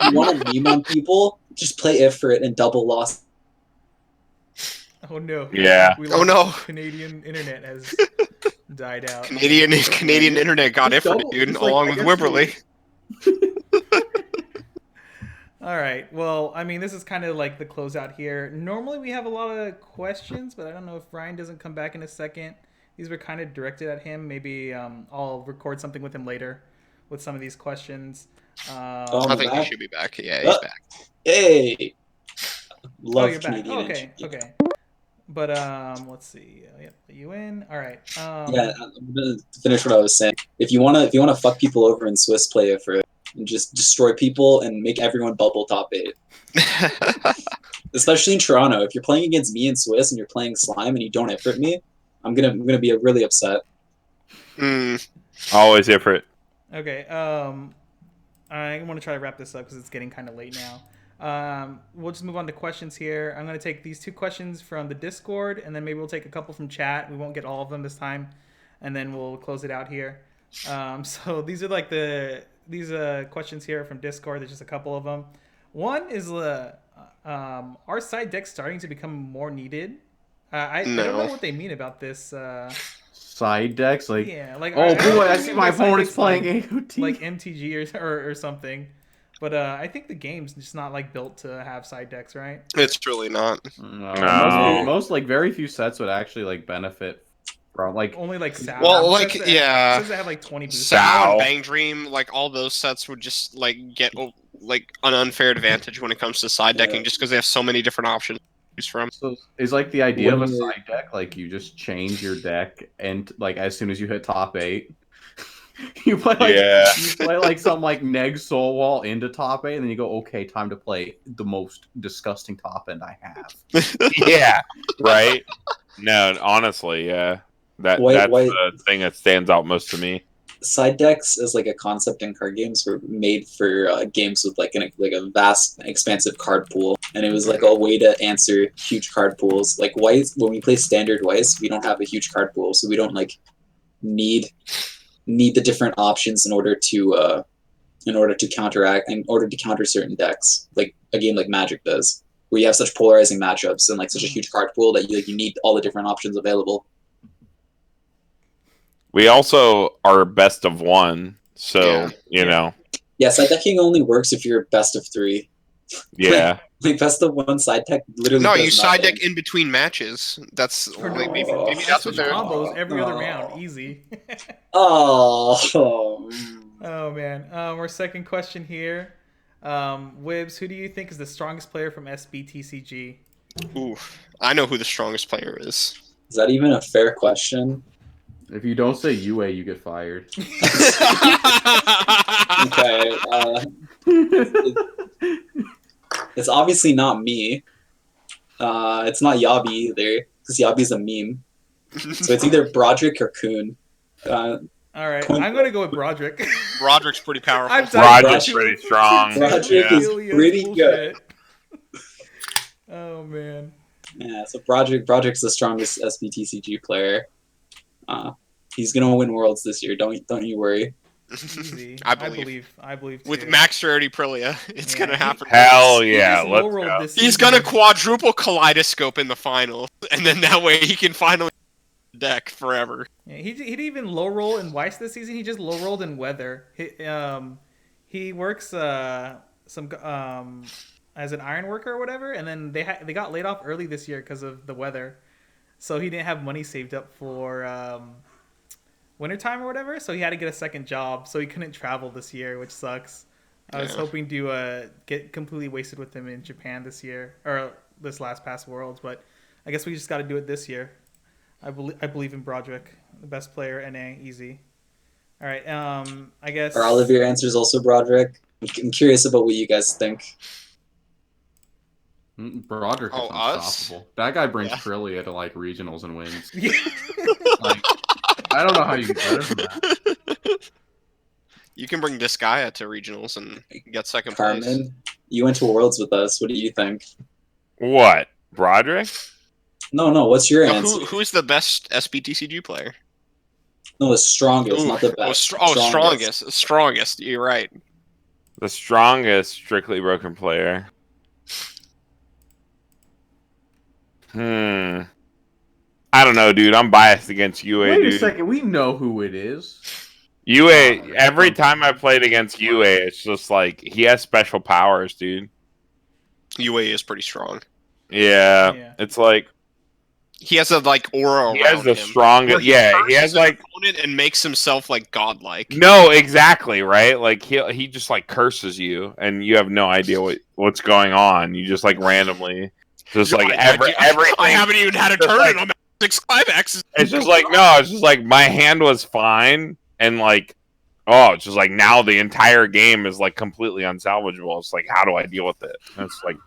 you want to meme on people, just play Ifrit and double loss. Oh no! Yeah. Oh no! Canadian internet has died out. Canadian internet got Ifrit, dude, along with Wibberley. All right. Well, I mean, this is kind of like the closeout here. Normally we have a lot of questions, but I don't know if Ryan doesn't come back in a second. These were kind of directed at him. Maybe I'll record something with him later with some of these questions. I think he should be back. Yeah, he's back. Hey, love you're Canadian. Back. Okay. But let's see. Yep, you in? All right. Yeah, I'm gonna finish what I was saying. If you wanna fuck people over in Swiss, play Ifrit and just destroy people and make everyone bubble top 8. Especially in Toronto, if you're playing against me in Swiss and you're playing slime and you don't Ifrit me, I'm gonna be really upset. Always Ifrit. Okay. I want to try to wrap this up because it's getting kind of late now. We'll just move on to questions here. I'm going to take these 2 questions from the Discord, and then maybe we'll take a couple from chat. We won't get all of them this time, and then we'll close it out here. So these are like these questions here from Discord. There's just a couple of them. One is are side decks starting to become more needed? I don't know what they mean about this. Side decks, like oh boy, I see my opponent's playing AOT, like MTG or something. But I think the game's just not like built to have side decks, right? It's truly not. No. Most like very few sets would actually like benefit from like only like Sal. Well, like says they have like 20 boosters. Sal and Bang Dream, like all those sets would just like get like an unfair advantage when it comes to side decking, just because they have so many different options to choose from. So is like the idea of a side deck like you just change your deck and like as soon as you hit top 8. You play like some like neg soul wall into top 8, and then you go, okay, time to play the most disgusting top end I have. Yeah, right. No, honestly, yeah, that's the thing that stands out most to me. Side decks as like a concept in card games were made for games with like a vast, expansive card pool, and it was like a way to answer huge card pools. Like Weiss, when we play standard Weiss, we don't have a huge card pool, so we don't like need the different options in order to counter certain decks, like a game like Magic does, where you have such polarizing matchups and like such a huge card pool that you need all the different options available. We also are best of 1, so you know. Yeah, side decking only works if you're best of 3. Yeah. Like best of 1 side deck literally. No, you side deck in between matches. That's maybe that's what they're combos every other round, easy. Oh man. Our second question here, Wibbs, who do you think is the strongest player from SBTCG? Ooh, I know who the strongest player is. Is that even a fair question? If you don't say UA, you get fired. Okay. It's obviously not me. It's not Yabi either, because Yabi's a meme. So it's either Broderick or Kuhn. All right, I'm gonna go with Broderick. Broderick's pretty powerful. Broderick's pretty strong. Broderick is pretty good. Oh man. Yeah, so Broderick's the strongest SBTCG player. He's gonna win Worlds this year. Don't you worry. Easy. I believe too. With Max Rarity Prilia, it's gonna happen. Hell yeah, let's go. He's gonna quadruple Kaleidoscope in the final, and then that way he can finally deck forever. Yeah, he didn't even low roll in Weiss this season. He just low rolled in Weather. He works some as an iron worker or whatever, and then they got laid off early this year because of the weather, so he didn't have money saved up for wintertime or whatever, so he had to get a second job, so he couldn't travel this year, which sucks. I was hoping to get completely wasted with him in Japan this year, or this past Worlds, but I guess we just got to do it this year. I believe in Broderick, the best player, NA, easy. All right, I guess... Are all of your answers also Broderick? I'm curious about what you guys think. Broderick is unstoppable. That guy brings Trillia to like regionals and wins. Like, I don't know how you get better than that. You can bring Disgaea to regionals and get second Carmen, place. You went to Worlds with us. What do you think? What? Broderick? No. What's your answer? Who's the best SBTCG player? No, the strongest, not the best. Strongest. You're right. The strongest Strictly Broken player. I don't know, dude. I'm biased against UA, Wait dude. a second. We know who it is. UA, every time I played against UA, it's just like, he has special powers, dude. UA is pretty strong. Yeah. It's like... He has a, like, aura He around has the him. strongest... Yeah, he has, like... And makes himself, like, godlike. No, exactly, right? Like, he just, like, curses you, and you have no idea what's going on. You just, like, randomly... Just, like, everything... I haven't even had a turn on 6 climaxes. It's just like, no, it's just like, my hand was fine, and, like... Oh, it's just like, now the entire game is, like, completely unsalvageable. It's like, how do I deal with it? And it's like,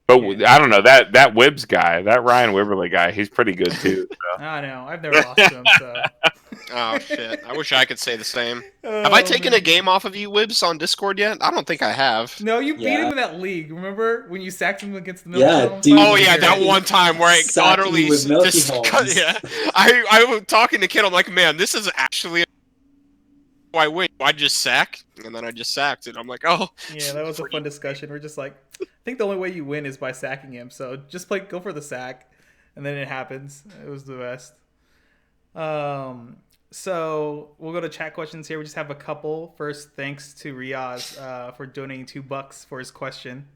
But I don't know, that Wibbs guy, that Ryan Wibberley guy, he's pretty good too. So. I know. I've never lost to him, so. Oh shit! I wish I could say the same. Have I taken a game off of you, Wibbs, on Discord yet? I don't think I have. No, you beat Yeah. him in that league. Remember when you sacked him against the Yeah, Milky dude. Oh yeah, that one time where I Sacking utterly with Milky Homes. yeah. I was talking to Kid. I'm like, man, this is actually why I win. I just sack, and then I just sacked it. I'm like, oh. Yeah, that was a fun discussion. We're just like, I think the only way you win is by sacking him. So just go for the sack, and then it happens. It was the best. So we'll go to chat questions here. We just have a couple. First, thanks to Riaz for donating $2 for his question.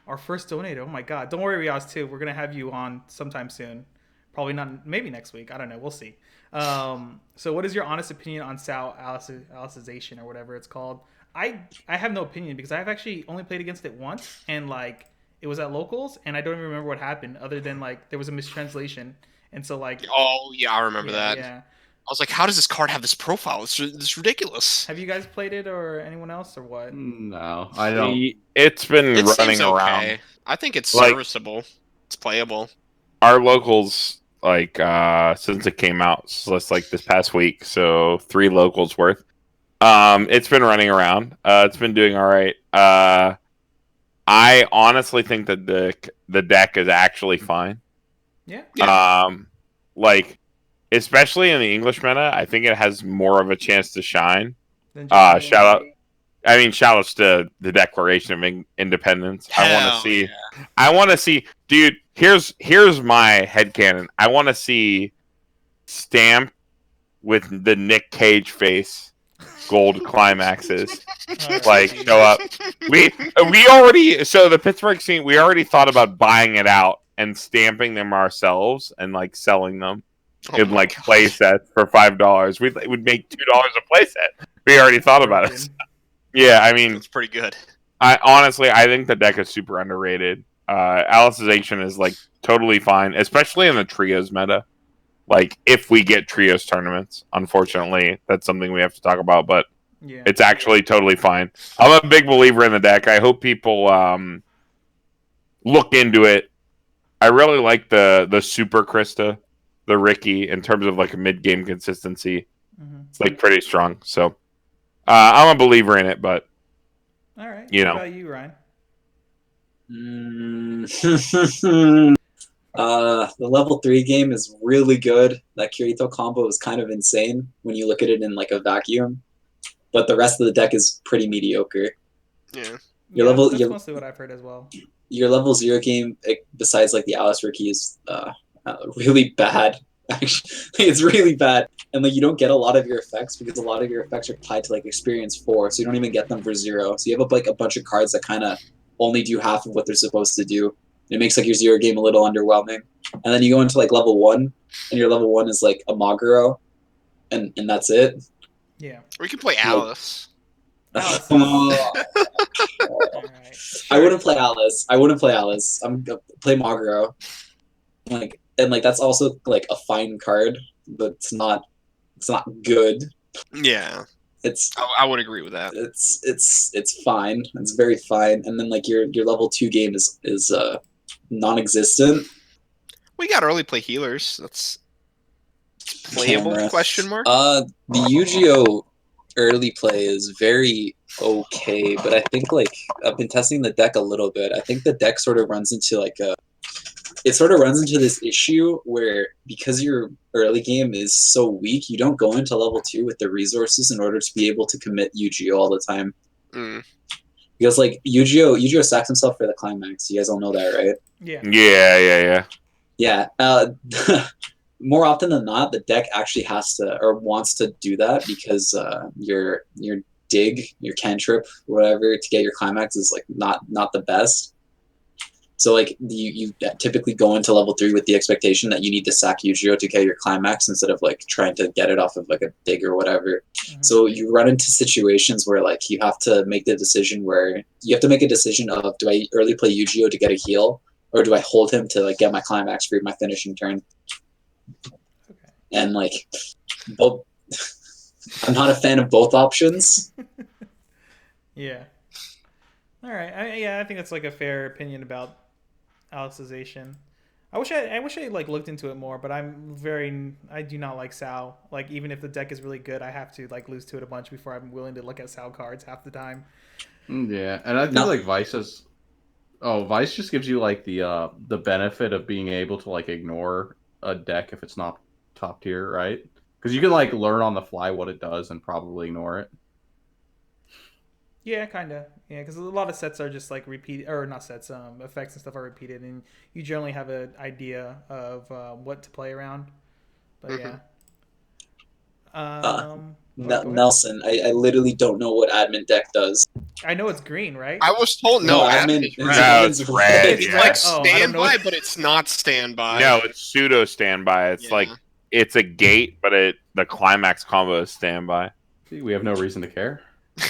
Our first donator. Oh my God! Don't worry, Riaz. Too. We're gonna have you on sometime soon. Probably not. Maybe next week. I don't know. We'll see. So what is your honest opinion on Sal Alicization or whatever it's called? I have no opinion because I've actually only played against it once, and like it was at locals, and I don't even remember what happened other than like there was a mistranslation, and so like. Oh yeah, I remember that. Yeah. I was like, how does this card have this profile? It's ridiculous. Have you guys played it or anyone else or what? No, I don't. It's been It running seems around. okay. I think it's Like- serviceable. It's playable. Our locals, like, since it came out, so it's like this past week, so 3 locals worth. It's been running around. It's been doing all right. I honestly think that the deck is actually fine. Yeah. Like, especially in the English meta, I think it has more of a chance to shine. Then just- Shout outs to the Declaration of Independence. Hell I want to see, dude. Here's my headcanon. I want to see Stamp with the Nick Cage face, gold climaxes, like show up. We already, so the Pittsburgh scene. We already thought about buying it out and stamping them ourselves and like selling them in like play sets for $5. It would make $2 a play set. We already thought about it. Yeah, I mean, It's pretty good. I think the deck is super underrated. Alicization is like totally fine, especially in the trios meta. Like if we get trios tournaments, unfortunately, that's something we have to talk about. But Yeah. it's actually totally fine. I'm a big believer in the deck. I hope people look into it. I really like the Super Krista, the Ricky, in terms of like a mid game consistency. Mhm. It's like pretty strong. So I'm a believer in it, but All right. you What know. about you, Ryan? The level 3 game is really good. That Kirito combo is kind of insane when you look at it in like a vacuum. But the rest of the deck is pretty mediocre. Yeah. Your level- That's your- mostly what I've heard as well. Your level 0 game, besides like the Alice Ricky, is really bad. Actually, it's really bad. And like you don't get a lot of your effects because a lot of your effects are tied to like experience 4, so you don't even get them for 0. So you have like a bunch of cards that kind of only do half of what they're supposed to do. It makes like your 0 game a little underwhelming. And then you go into like level 1, and your level 1 is like a Maguro, and that's it. Yeah. Or you can play Alice. Alice. Oh, All right. I wouldn't play Alice. I'm gonna play Maguro. And that's also like a fine card, but it's not good. Yeah. It's I would agree with that. it's fine. It's very fine. And then like your level 2 game is non-existent. We got early play healers. That's playable? Camera. Question mark. The Yu-Gi-Oh early play is very okay, but I think like I've been testing the deck a little bit. I think the deck sort of runs into this issue where because your early game is so weak, you don't go into level 2 with the resources in order to be able to commit Yu-Gi-Oh all the time. Mm. Because like Yu-Gi-Oh sacks himself for the climax. You guys all know that, right? Yeah. Yeah. Yeah. More often than not, the deck actually has to or wants to do that because your dig, your cantrip, whatever, to get your climax is like not the best. So like you typically go into level 3 with the expectation that you need to sack Yu-Gi-Oh to get your climax instead of like trying to get it off of like a dig or whatever. Mhm. So you run into situations where like you have to make a decision of do I early play Yu-Gi-Oh to get a heal or do I hold him to like get my climax for my finishing turn? Okay. And like both I'm not a fan of both options. Yeah. All right. I think that's like a fair opinion about Alicization. I wish I like looked into it more, but I do not like Sal. Like even if the deck is really good, I have to like lose to it a bunch before I'm willing to look at Sal cards half the time. Yeah, and I think like Vice just gives you like the benefit of being able to like ignore a deck if it's not top tier, right? Because you can like learn on the fly what it does and probably ignore it. Yeah, kind of. Yeah, because a lot of sets are just like repeat or not sets. Effects and stuff are repeated, and you generally have an idea of what to play around. But yeah. Nelson, I literally don't know what admin deck does. I know it's green, right? I was told no. admin It's is red. It's Yeah. like Oh, I don't know. standby, but it's not standby. No, it's pseudo standby. It's like it's a gate, but the climax combo is standby. See, we have no reason to care.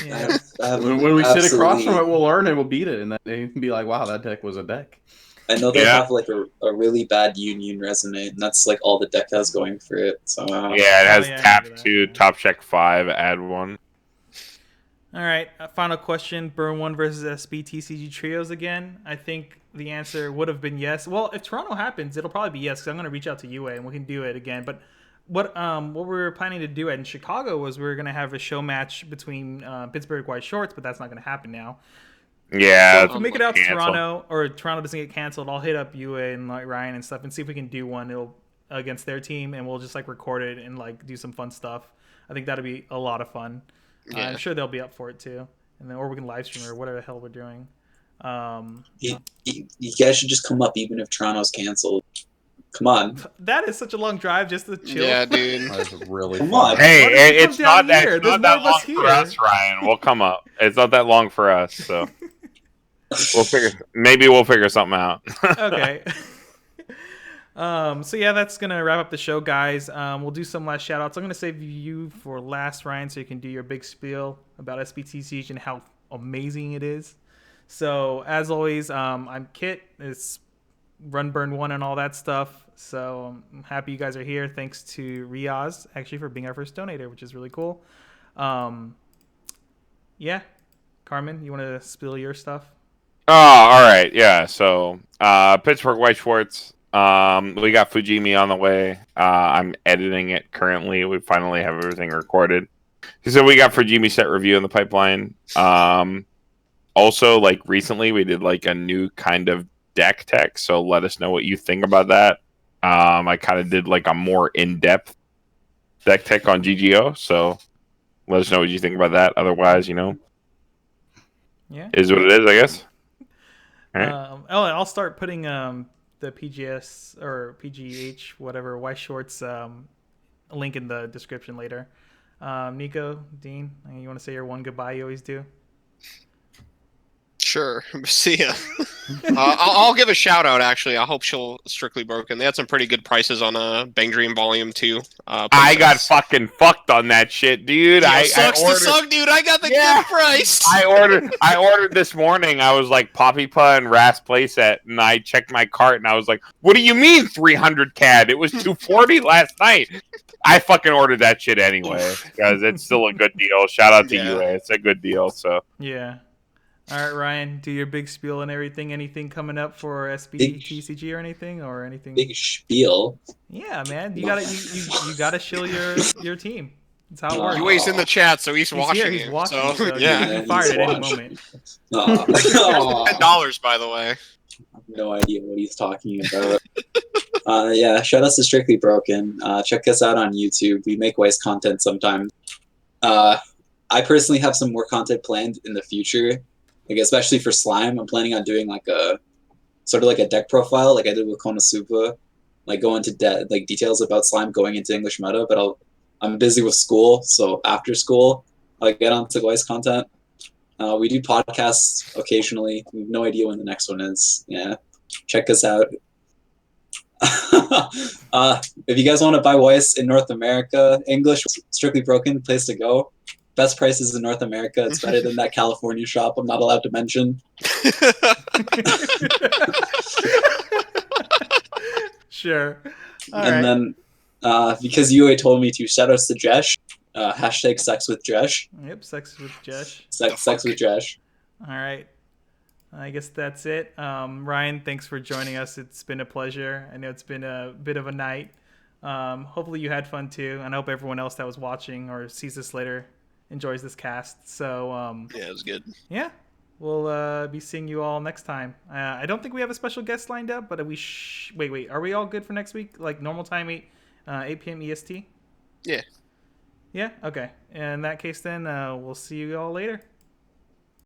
Yeah. When we sit across from it, we'll learn and we'll beat it, and then they can be like, "Wow, that deck was a deck." I know they have like a really bad Union resume, and that's like all the deck has going for it. So yeah, it has tap 2, top check 5, add 1. All right, final question: Burn 1 versus SBTCG trios again. I think the answer would have been yes. Well, if Toronto happens, it'll probably be yes because I'm going to reach out to UA and we can do it again. But what we were planning to do in Chicago was we were going to have a show match between Pittsburgh Weiss Schwarz, but that's not going to happen now. Yeah. So if we make it out to Toronto, or Toronto doesn't get canceled, I'll hit up UA and like Ryan and stuff and see if we can do one against their team, and we'll just like record it and like do some fun stuff. I think that'd be a lot of fun. Yeah. I'm sure they'll be up for it too, and then or we can live stream or whatever the hell we're doing. You guys should just come up even if Toronto's canceled. Come on. That is such a long drive just to chill. Yeah, dude. That's really Come fun. on. Hey, it's not that long here. for us, Ryan. We'll come up. It's not that long for us, so we'll figure something out. Okay. So yeah, that's gonna wrap up the show, guys. We'll do some last shout outs. I'm gonna save you for last, Ryan, so you can do your big spiel about SBT Siege and how amazing it is. So as always, I'm Kit. It's Run Burn 1 and all that stuff. So I'm happy you guys are here. Thanks to Riaz actually for being our first donator, which is really cool. Yeah, Carmen, you want to spill your stuff? Oh, all right. Yeah. So Pittsburgh Weiss Schwarz. We got Fujimi on the way. I'm editing it currently. We finally have everything recorded. So we got Fujimi set review in the pipeline. Also, like recently, we did like a new kind of deck tech. So let us know what you think about that. I kind of did like a more in-depth deck tech on GGO. So let us know what you think about that. Otherwise, yeah, is what it is, I guess. All right. I'll start putting the PGS or PGH whatever Weiss Schwarz link in the description later. Nico, Dean, you want to say your one goodbye you always do? Sure. See ya. I'll give a shout out, actually. I hope she'll Strictly Broken. They had some pretty good prices on Bang Dream Volume 2. I got fucking fucked on that shit, dude. I ordered, dude. I got the good price. I ordered this morning. I was like Poppy-Pa and Ras playset, and I checked my cart, and I was like, what do you mean 300 CAD? It was 240 last night. I fucking ordered that shit anyway, because it's still a good deal. Shout out to UA. It's a good deal, so. Yeah. All right, Ryan, do your big spiel and everything. Anything coming up for SBTCG or anything Big spiel. Yeah, man, you gotta shill your team. That's how it works. UA's in the chat, so he's watching. He's watching. So, yeah, you can be fired at any moment. $10, by the way. I have no idea what he's talking about. Yeah, shout out to Strictly Broken. Check us out on YouTube. We make Weiss content sometimes. I personally have some more content planned in the future. Like especially for Slime, I'm planning on doing like a sort of like a deck profile, like I did with Konosuba, like go into details about Slime going into English meta. But I'm busy with school, so after school I'll get onto Weiss content. We do podcasts occasionally. We have no idea when the next one is. Yeah, check us out. If you guys want to buy Weiss in North America, English, Strictly Broken, place to go. Best prices in North America. It's better than that California shop I'm not allowed to mention. Sure. Then, because UA told me to, shout outs to Jesh. #sex with Jesh. Yep, sex with Jesh. Sex with Jesh. All right. I guess that's it. Ryan, thanks for joining us. It's been a pleasure. I know it's been a bit of a night. Hopefully you had fun too, and I hope everyone else that was watching or sees this later enjoys this cast. So yeah, it was good. Yeah, we'll be seeing you all next time. I don't think we have a special guest lined up, but wait. Are we all good for next week? Like normal time, 8 p.m. EST? Yeah. Yeah? Okay. In that case, then, we'll see you all later.